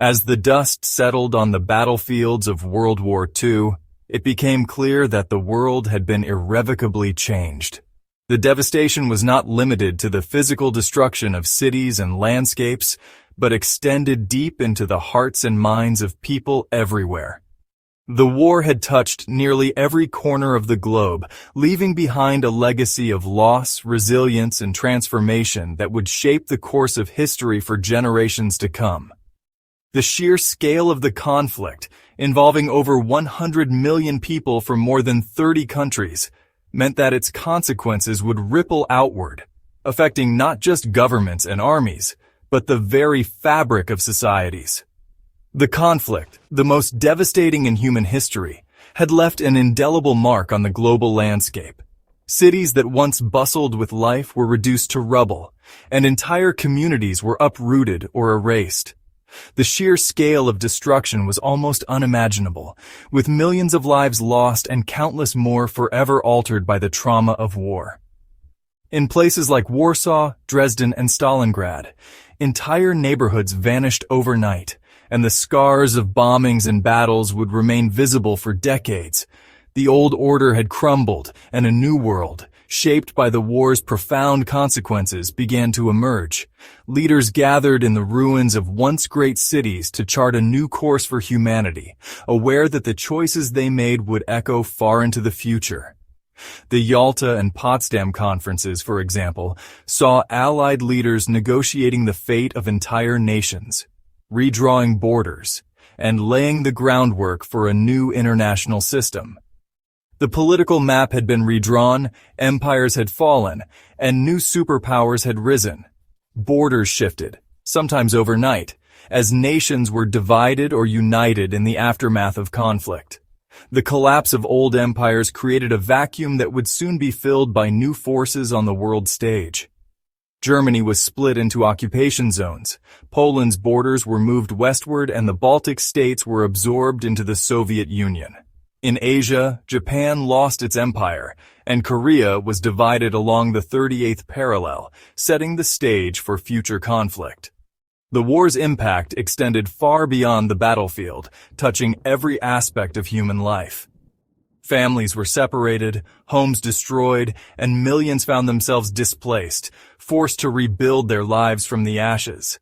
A: As the dust settled on the battlefields of World War II, it became clear that the world had been irrevocably changed. The devastation was not limited to the physical destruction of cities and landscapes, but extended deep into the hearts and minds of people everywhere. The war had touched nearly every corner of the globe, leaving behind a legacy of loss, resilience, and transformation that would shape the course of history for generations to come. The sheer scale of the conflict, involving over 100 million people from more than 30 countries, meant that its consequences would ripple outward, affecting not just governments and armies, but the very fabric of societies. The conflict, the most devastating in human history, had left an indelible mark on the global landscape. Cities that once bustled with life were reduced to rubble, and entire communities were uprooted or erased. The sheer scale of destruction was almost unimaginable, with millions of lives lost and countless more forever altered by the trauma of war. In places like Warsaw, Dresden, and Stalingrad, entire neighborhoods vanished overnight, and the scars of bombings and battles would remain visible for decades. The old order had crumbled, and a new world, shaped by the war's profound consequences, began to emerge. Leaders gathered in the ruins of once great cities to chart a new course for humanity, aware that the choices they made would echo far into the future. The Yalta and Potsdam conferences, for example, saw Allied leaders negotiating the fate of entire nations, redrawing borders, and laying the groundwork for a new international system. The political map had been redrawn, empires had fallen, and new superpowers had risen. Borders shifted, sometimes overnight, as nations were divided or united in the aftermath of conflict. The collapse of old empires created a vacuum that would soon be filled by new forces on the world stage. Germany was split into occupation zones, Poland's borders were moved westward, and the Baltic states were absorbed into the Soviet Union. In Asia, Japan lost its empire, and Korea was divided along the 38th parallel, setting the stage for future conflict. The war's impact extended far beyond the battlefield, touching every aspect of human life. Families were separated, homes destroyed, and millions found themselves displaced, forced to rebuild their lives from the ashes.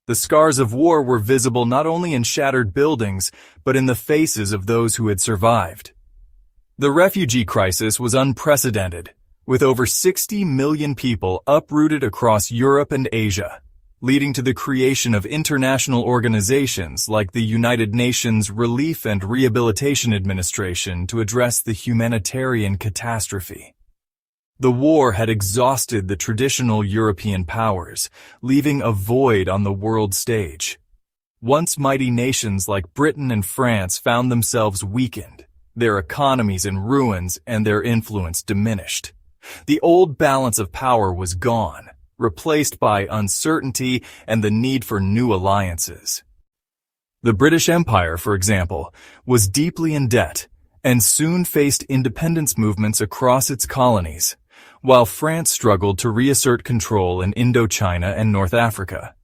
A: The scars of war were visible not only in shattered buildings, but in the faces of those who had survived. The refugee crisis was unprecedented, with over 60 million people uprooted across Europe and Asia, leading to the creation of international organizations like the United Nations Relief and Rehabilitation Administration to address the humanitarian catastrophe. The war had exhausted the traditional European powers, leaving a void on the world stage. Once mighty nations like Britain and France found themselves weakened, their economies in ruins and their influence diminished. The old balance of power was gone, replaced by uncertainty and the need for new alliances. The British Empire, for example, was deeply in debt and soon faced independence movements across its colonies, while France struggled to reassert control in Indochina and North Africa.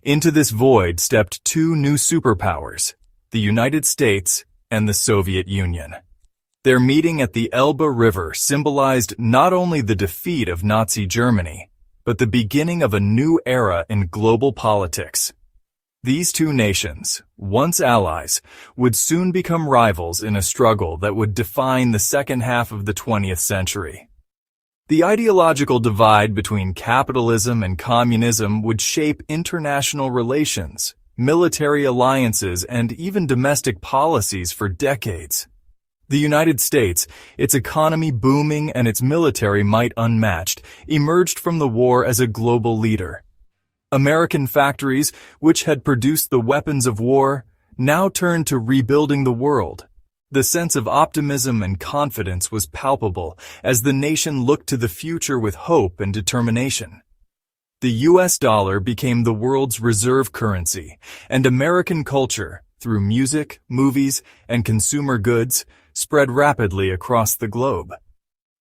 A: Into this void stepped two new superpowers, the United States and the Soviet Union. Their meeting at the Elbe River symbolized not only the defeat of Nazi Germany, but the beginning of a new era in global politics. These two nations, once allies, would soon become rivals in a struggle that would define the second half of the 20th century. The ideological divide between capitalism and communism would shape international relations, military alliances, and even domestic policies for decades. The United States, its economy booming and its military might unmatched, emerged from the war as a global leader. American factories, which had produced the weapons of war, now turned to rebuilding the world. The sense of optimism and confidence was palpable as the nation looked to the future with hope and determination. The U.S. dollar became the world's reserve currency, and American culture, through music, movies, and consumer goods, spread rapidly across the globe.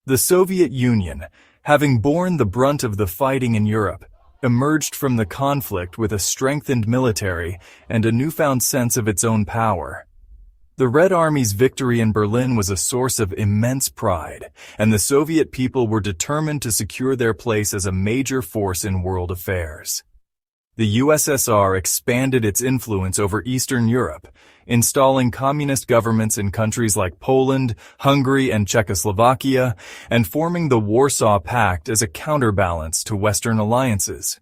A: The Soviet Union, having borne the brunt of the fighting in Europe, emerged from the conflict with a strengthened military and a newfound sense of its own power. The Red Army's victory in Berlin was a source of immense pride, and the Soviet people were determined to secure their place as a major force in world affairs. The USSR expanded its influence over Eastern Europe, installing communist governments in countries like Poland, Hungary, and Czechoslovakia, and forming the Warsaw Pact as a counterbalance to Western alliances.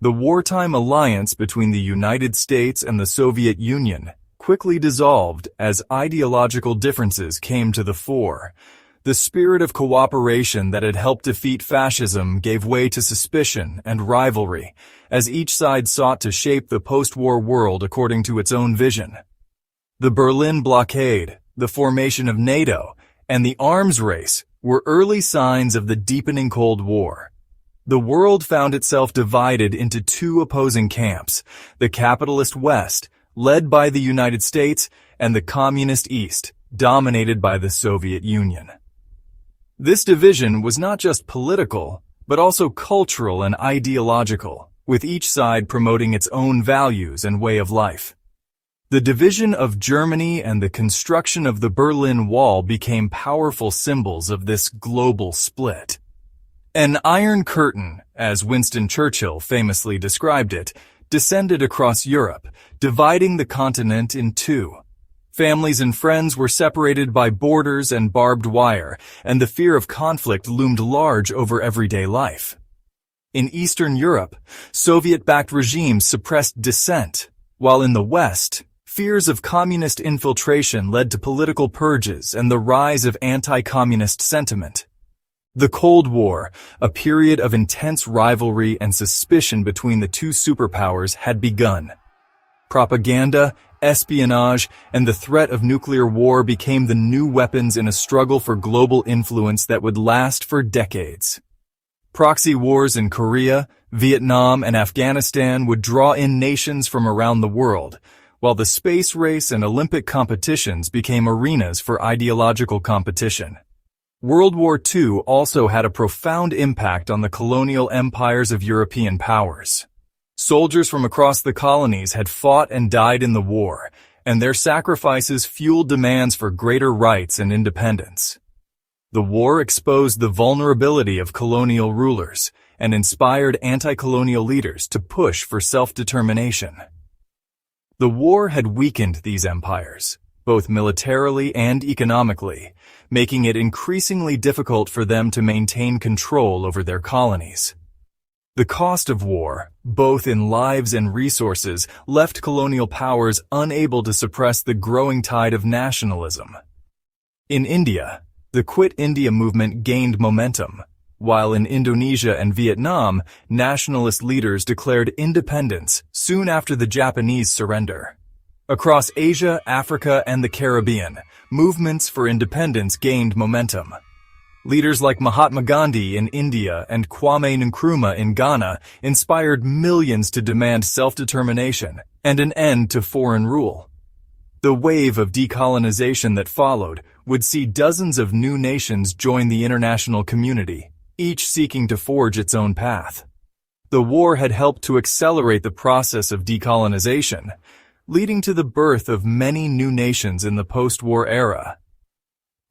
A: The wartime alliance between the United States and the Soviet Union quickly dissolved as ideological differences came to the fore. The spirit of cooperation that had helped defeat fascism gave way to suspicion and rivalry, as each side sought to shape the post-war world according to its own vision. The Berlin blockade, the formation of NATO, and the arms race were early signs of the deepening Cold War. The world found itself divided into two opposing camps, the capitalist West, led by the United States, and the communist East, dominated by the Soviet Union. This division was not just political, but also cultural and ideological, with each side promoting its own values and way of life. The division of Germany and the construction of the Berlin Wall became powerful symbols of this global split. An iron curtain, as Winston Churchill famously described it, descended across Europe, dividing the continent in two. Families and friends were separated by borders and barbed wire, and the fear of conflict loomed large over everyday life. In Eastern Europe, Soviet-backed regimes suppressed dissent, while in the West, fears of communist infiltration led to political purges and the rise of anti-communist sentiment. The Cold War, a period of intense rivalry and suspicion between the two superpowers, had begun. Propaganda, espionage, and the threat of nuclear war became the new weapons in a struggle for global influence that would last for decades. Proxy wars in Korea, Vietnam, and Afghanistan would draw in nations from around the world, while the space race and Olympic competitions became arenas for ideological competition. World War II also had a profound impact on the colonial empires of European powers. Soldiers from across the colonies had fought and died in the war, and their sacrifices fueled demands for greater rights and independence. The war exposed the vulnerability of colonial rulers and inspired anti-colonial leaders to push for self-determination. The war had weakened these empires, both militarily and economically, making it increasingly difficult for them to maintain control over their colonies. The cost of war, both in lives and resources, left colonial powers unable to suppress the growing tide of nationalism. In India, the Quit India movement gained momentum, while in Indonesia and Vietnam, nationalist leaders declared independence soon after the Japanese surrender. Across Asia, Africa, and the Caribbean, movements for independence gained momentum. Leaders like Mahatma Gandhi in India and Kwame Nkrumah in Ghana inspired millions to demand self-determination and an end to foreign rule. The wave of decolonization that followed would see dozens of new nations join the international community, each seeking to forge its own path. The war had helped to accelerate the process of decolonization, leading to the birth of many new nations in the post-war era.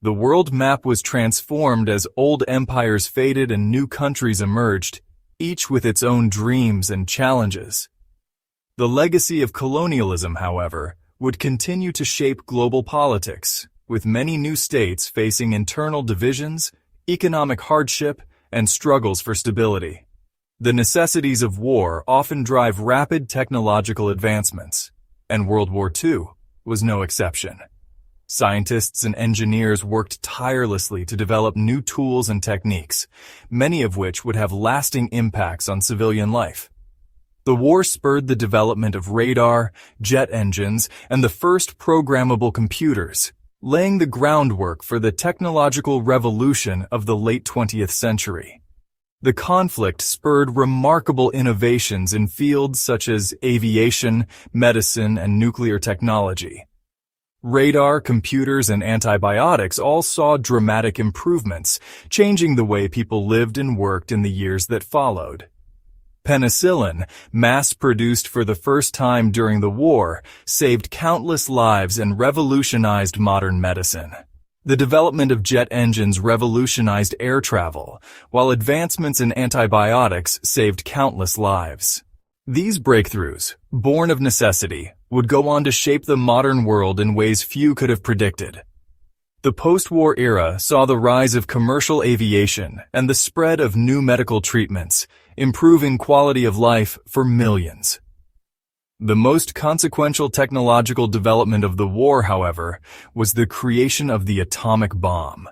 A: The world map was transformed as old empires faded and new countries emerged, each with its own dreams and challenges. The legacy of colonialism, however, would continue to shape global politics, with many new states facing internal divisions, economic hardship, and struggles for stability. The necessities of war often drive rapid technological advancements, and World War II was no exception. Scientists and engineers worked tirelessly to develop new tools and techniques, many of which would have lasting impacts on civilian life. The war spurred the development of radar, jet engines, and the first programmable computers, laying the groundwork for the technological revolution of the late 20th century. The conflict spurred remarkable innovations in fields such as aviation, medicine, and nuclear technology. Radar, computers, and antibiotics all saw dramatic improvements, changing the way people lived and worked in the years that followed. Penicillin, mass-produced for the first time during the war, saved countless lives and revolutionized modern medicine. The development of jet engines revolutionized air travel, while advancements in antibiotics saved countless lives. These breakthroughs, born of necessity, would go on to shape the modern world in ways few could have predicted. The post-war era saw the rise of commercial aviation and the spread of new medical treatments, improving quality of life for millions. The most consequential technological development of the war, however, was the creation of the atomic bomb.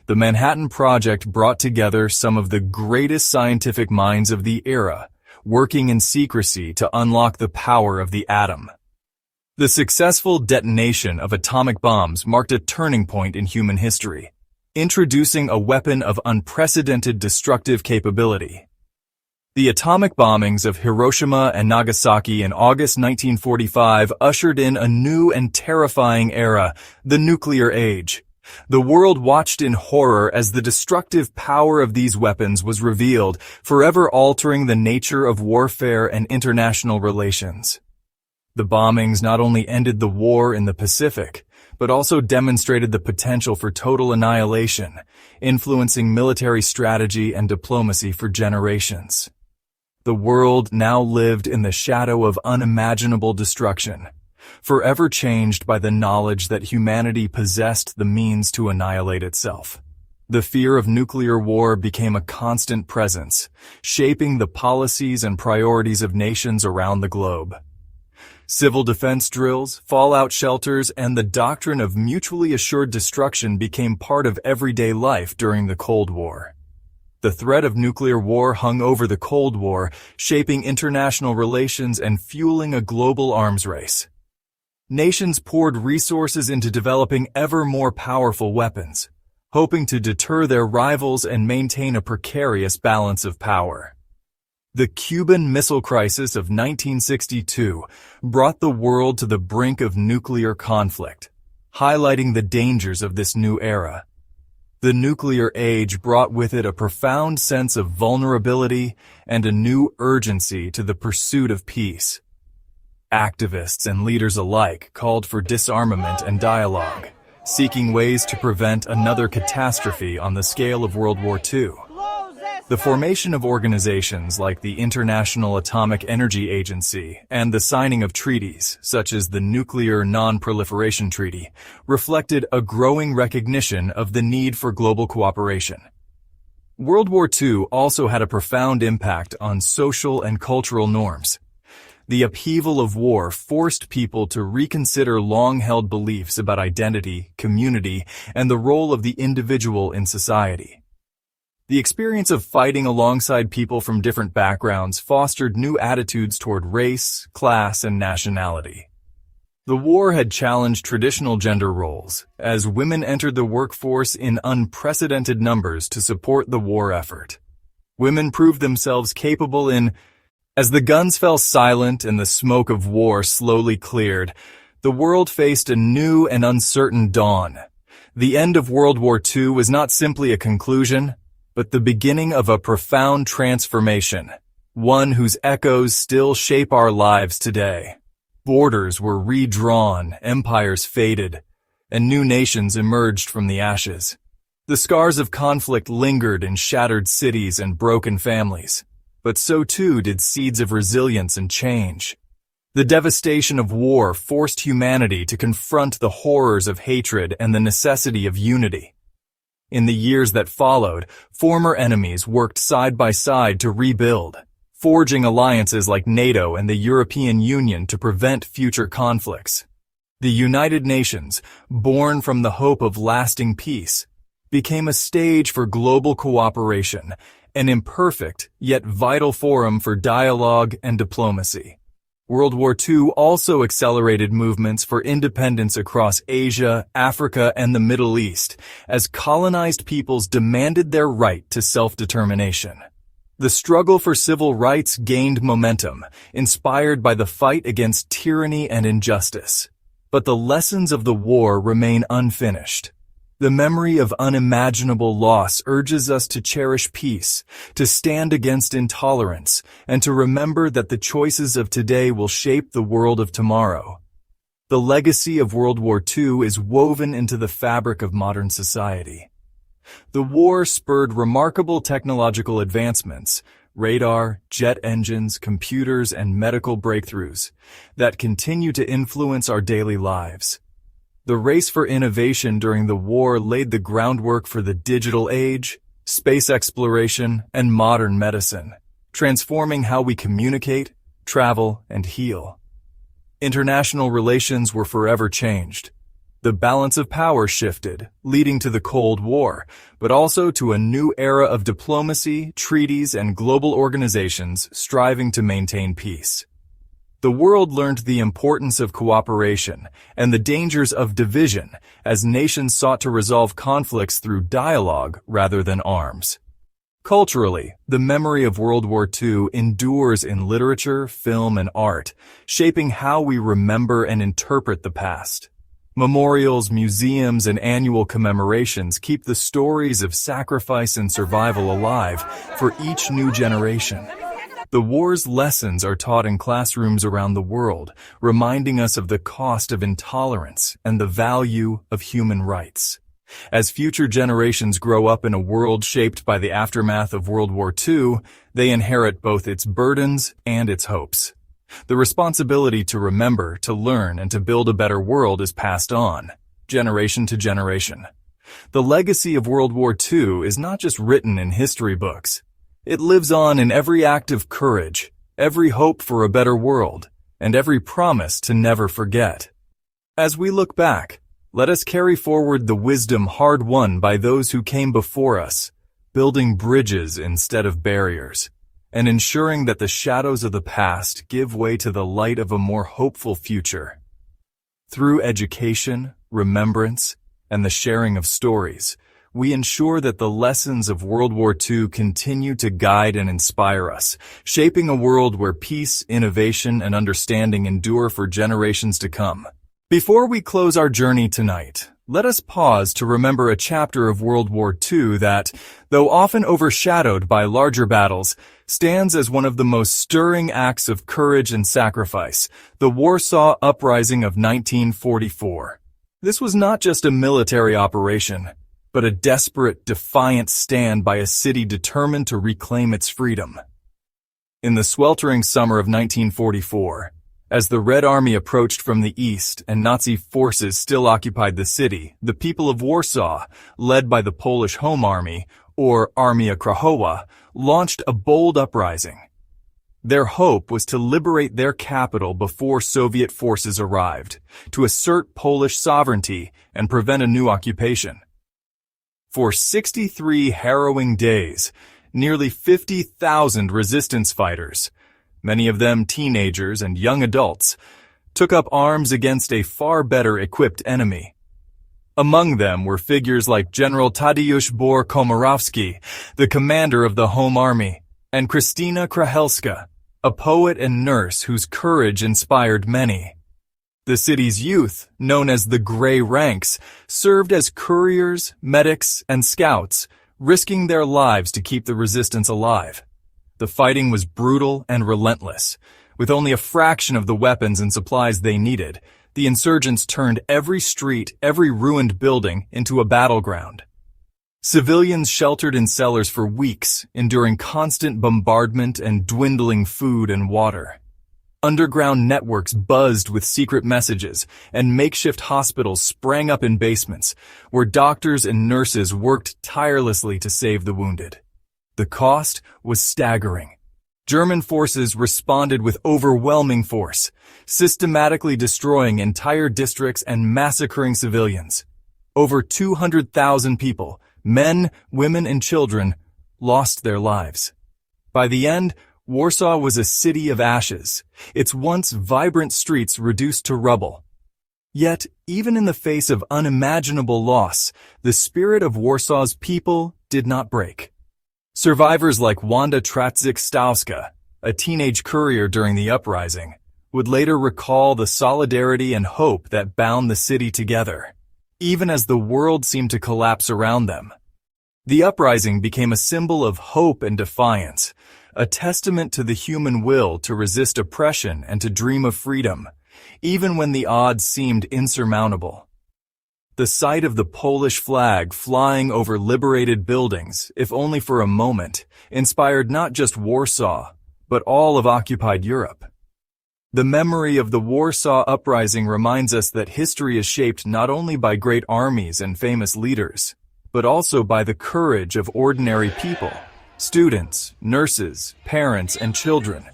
A: The Manhattan Project brought together some of the greatest scientific minds of the era, working in secrecy to unlock the power of the atom. The successful detonation of atomic bombs marked a turning point in human history, introducing a weapon of unprecedented destructive capability. The atomic bombings of Hiroshima and Nagasaki in August 1945 ushered in a new and terrifying era, the nuclear age. The world watched in horror as the destructive power of these weapons was revealed, forever altering the nature of warfare and international relations. The bombings not only ended the war in the Pacific, but also demonstrated the potential for total annihilation, influencing military strategy and diplomacy for generations. The world now lived in the shadow of unimaginable destruction, forever changed by the knowledge that humanity possessed the means to annihilate itself. The fear of nuclear war became a constant presence, shaping the policies and priorities of nations around the globe. Civil defense drills, fallout shelters, and the doctrine of mutually assured destruction became part of everyday life during the Cold War. The threat of nuclear war hung over the Cold War, shaping international relations and fueling a global arms race. Nations poured resources into developing ever more powerful weapons, hoping to deter their rivals and maintain a precarious balance of power. The Cuban Missile Crisis of 1962 brought the world to the brink of nuclear conflict, highlighting the dangers of this new era. The nuclear age brought with it a profound sense of vulnerability and a new urgency to the pursuit of peace. Activists and leaders alike called for disarmament and dialogue, seeking ways to prevent another catastrophe on the scale of World War II. The formation of organizations like the International Atomic Energy Agency and the signing of treaties, such as the Nuclear Non-Proliferation Treaty, reflected a growing recognition of the need for global cooperation. World War II also had a profound impact on social and cultural norms. The upheaval of war forced people to reconsider long-held beliefs about identity, community, and the role of the individual in society. The experience of fighting alongside people from different backgrounds fostered new attitudes toward race, class, and nationality. The war had challenged traditional gender roles, as women entered the workforce in unprecedented numbers to support the war effort. Women proved themselves capable As the guns fell silent and the smoke of war slowly cleared, the world faced a new and uncertain dawn. The end of World War II was not simply a conclusion, but the beginning of a profound transformation, one whose echoes still shape our lives today. Borders were redrawn, empires faded, and new nations emerged from the ashes. The scars of conflict lingered in shattered cities and broken families, but so too did seeds of resilience and change. The devastation of war forced humanity to confront the horrors of hatred and the necessity of unity. In the years that followed, former enemies worked side by side to rebuild, forging alliances like NATO and the European Union to prevent future conflicts. The United Nations, born from the hope of lasting peace, became a stage for global cooperation, an imperfect yet vital forum for dialogue and diplomacy. World War II also accelerated movements for independence across Asia, Africa, and the Middle East, as colonized peoples demanded their right to self-determination. The struggle for civil rights gained momentum, inspired by the fight against tyranny and injustice. But the lessons of the war remain unfinished. The memory of unimaginable loss urges us to cherish peace, to stand against intolerance, and to remember that the choices of today will shape the world of tomorrow. The legacy of World War II is woven into the fabric of modern society. The war spurred remarkable technological advancements, radar, jet engines, computers, and medical breakthroughs that continue to influence our daily lives. The race for innovation during the war laid the groundwork for the digital age, space exploration, and modern medicine, transforming how we communicate, travel, and heal. International relations were forever changed. The balance of power shifted, leading to the Cold War, but also to a new era of diplomacy, treaties, and global organizations striving to maintain peace. The world learned the importance of cooperation and the dangers of division as nations sought to resolve conflicts through dialogue rather than arms. Culturally, the memory of World War II endures in literature, film, and art, shaping how we remember and interpret the past. Memorials, museums, and annual commemorations keep the stories of sacrifice and survival alive for each new generation. The war's lessons are taught in classrooms around the world, reminding us of the cost of intolerance and the value of human rights. As future generations grow up in a world shaped by the aftermath of World War II, they inherit both its burdens and its hopes. The responsibility to remember, to learn, and to build a better world is passed on, generation to generation. The legacy of World War II is not just written in history books. It lives on in every act of courage, every hope for a better world, and every promise to never forget. As we look back, let us carry forward the wisdom hard-won by those who came before us, building bridges instead of barriers, and ensuring that the shadows of the past give way to the light of a more hopeful future. Through education, remembrance, and the sharing of stories, we ensure that the lessons of World War II continue to guide and inspire us, shaping a world where peace, innovation, and understanding endure for generations to come. Before we close our journey tonight, let us pause to remember a chapter of World War II that, though often overshadowed by larger battles, stands as one of the most stirring acts of courage and sacrifice, the Warsaw Uprising of 1944. This was not just a military operation, but a desperate, defiant stand by a city determined to reclaim its freedom. In the sweltering summer of 1944, as the Red Army approached from the east and Nazi forces still occupied the city, the people of Warsaw, led by the Polish Home Army, or Armia Krajowa, launched a bold uprising. Their hope was to liberate their capital before Soviet forces arrived, to assert Polish sovereignty and prevent a new occupation. For 63 harrowing days, nearly 50,000 resistance fighters, many of them teenagers and young adults, took up arms against a far better equipped enemy. Among them were figures like General Tadeusz Komorowski, the commander of the Home Army, and Krystyna Krahelska, a poet and nurse whose courage inspired many. The city's youth, known as the Grey Ranks, served as couriers, medics, and scouts, risking their lives to keep the resistance alive. The fighting was brutal and relentless. With only a fraction of the weapons and supplies they needed, the insurgents turned every street, every ruined building into a battleground. Civilians sheltered in cellars for weeks, enduring constant bombardment and dwindling food and water. Underground networks buzzed with secret messages, and makeshift hospitals sprang up in basements, where doctors and nurses worked tirelessly to save the wounded. The cost was staggering. German forces responded with overwhelming force, systematically destroying entire districts and massacring civilians. Over 200,000 people, men, women, and children, lost their lives. By the end, Warsaw was a city of ashes, its once vibrant streets reduced to rubble. Yet, even in the face of unimaginable loss, the spirit of Warsaw's people did not break. Survivors like Wanda Tracik-Stauska, a teenage courier during the uprising, would later recall the solidarity and hope that bound the city together. even as the world seemed to collapse around them. The uprising became a symbol of hope and defiance, a testament to the human will to resist oppression and to dream of freedom, even when the odds seemed insurmountable. The sight of the Polish flag flying over liberated buildings, if only for a moment, inspired not just Warsaw, but all of occupied Europe. The memory of the Warsaw Uprising reminds us that history is shaped not only by great armies and famous leaders, but also by the courage of ordinary people, students, nurses, parents, and children,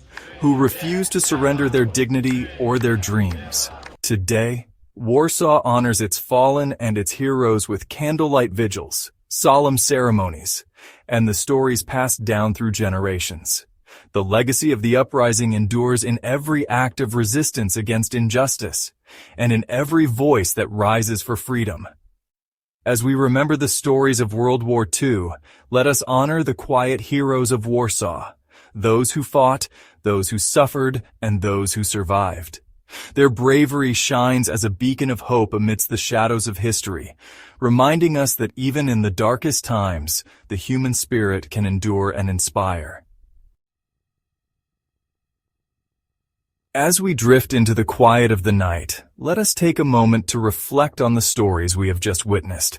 A: who refuse to surrender their dignity or their dreams. Today, Warsaw honors its fallen and its heroes with candlelight vigils, solemn ceremonies, and the stories passed down through generations. The legacy of the uprising endures in every act of resistance against injustice, and in every voice that rises for freedom. As we remember the stories of World War II, let us honor the quiet heroes of Warsaw, those who fought, those who suffered, and those who survived. Their bravery shines as a beacon of hope amidst the shadows of history, reminding us that even in the darkest times, the human spirit can endure and inspire. As we drift into the quiet of the night, let us take a moment to reflect on the stories we have just witnessed.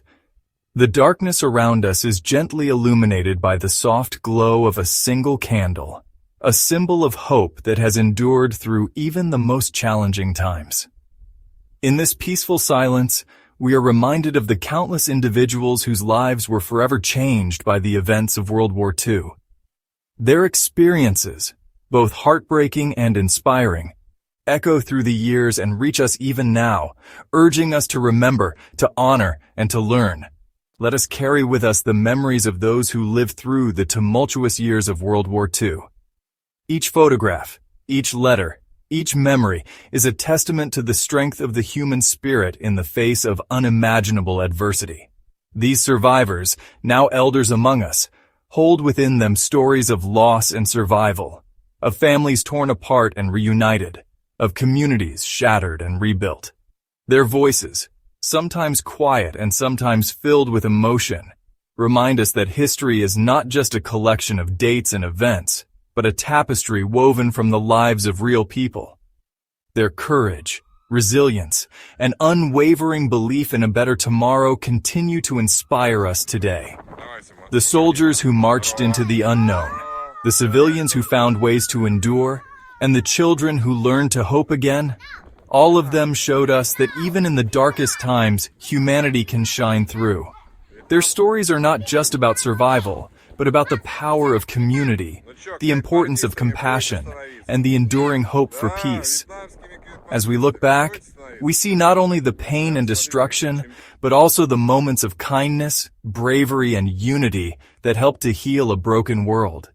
A: The darkness around us is gently illuminated by the soft glow of a single candle, a symbol of hope that has endured through even the most challenging times. In this peaceful silence, we are reminded of the countless individuals whose lives were forever changed by the events of World War II. Their experiences, both heartbreaking and inspiring, echo through the years and reach us even now, urging us to remember, to honor, and to learn. Let us carry with us the memories of those who lived through the tumultuous years of World War II. Each photograph, each letter, each memory is a testament to the strength of the human spirit in the face of unimaginable adversity. These survivors, now elders among us, hold within them stories of loss and survival, of families torn apart and reunited, of communities shattered and rebuilt. Their voices, sometimes quiet and sometimes filled with emotion, remind us that history is not just a collection of dates and events, but a tapestry woven from the lives of real people. Their courage, resilience, and unwavering belief in a better tomorrow continue to inspire us today. The soldiers who marched into the unknown, the civilians who found ways to endure, and the children who learned to hope again, all of them showed us that even in the darkest times, humanity can shine through. Their stories are not just about survival, but about the power of community, the importance of compassion, and the enduring hope for peace. As we look back, we see not only the pain and destruction, but also the moments of kindness, bravery, and unity that helped to heal a broken world.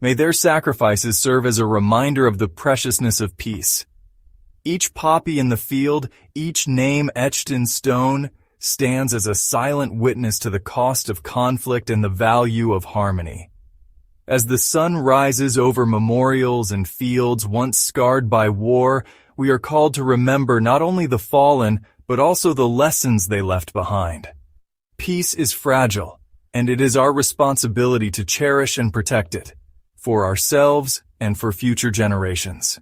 A: May their sacrifices serve as a reminder of the preciousness of peace. Each poppy in the field, each name etched in stone, stands as a silent witness to the cost of conflict and the value of harmony. As the sun rises over memorials and fields once scarred by war, we are called to remember not only the fallen, but also the lessons they left behind. Peace is fragile, and it is our responsibility to cherish and protect it, for ourselves and for future generations.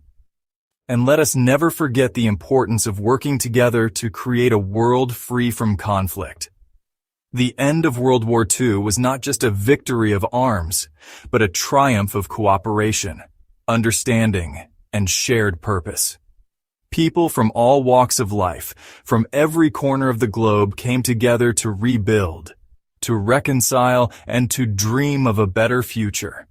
A: And let us never forget the importance of working together to create a world free from conflict. The end of World War II was not just a victory of arms, but a triumph of cooperation, understanding, and shared purpose. People from all walks of life, from every corner of the globe, came together to rebuild, to reconcile, and to dream of a better future.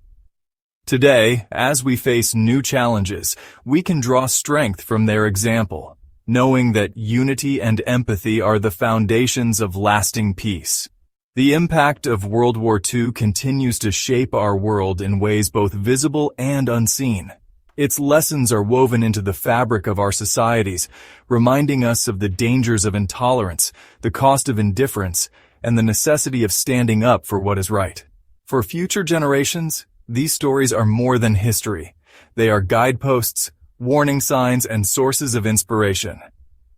A: Today, as we face new challenges, we can draw strength from their example, knowing that unity and empathy are the foundations of lasting peace. The impact of World War II continues to shape our world in ways both visible and unseen. Its lessons are woven into the fabric of our societies, reminding us of the dangers of intolerance, the cost of indifference, and the necessity of standing up for what is right. For future generations, these stories are more than history. They are guideposts, warning signs, and sources of inspiration.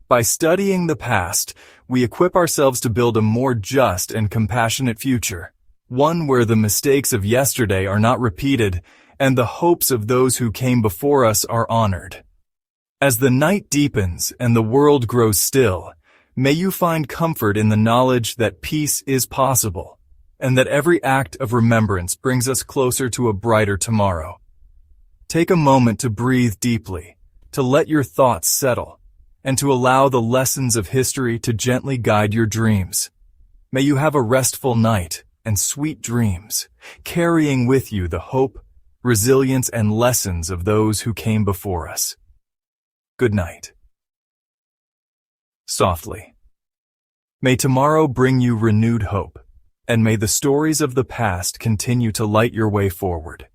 A: By studying the past, we equip ourselves to build a more just and compassionate future, one where the mistakes of yesterday are not repeated and the hopes of those who came before us are honored. As the night deepens and the world grows still, may you find comfort in the knowledge that peace is possible, and that every act of remembrance brings us closer to a brighter tomorrow. Take a moment to breathe deeply, to let your thoughts settle, and to allow the lessons of history to gently guide your dreams. May you have a restful night and sweet dreams, carrying with you the hope, resilience, and lessons of those who came before us. Good night. Softly. May tomorrow bring you renewed hope, and may the stories of the past continue to light your way forward.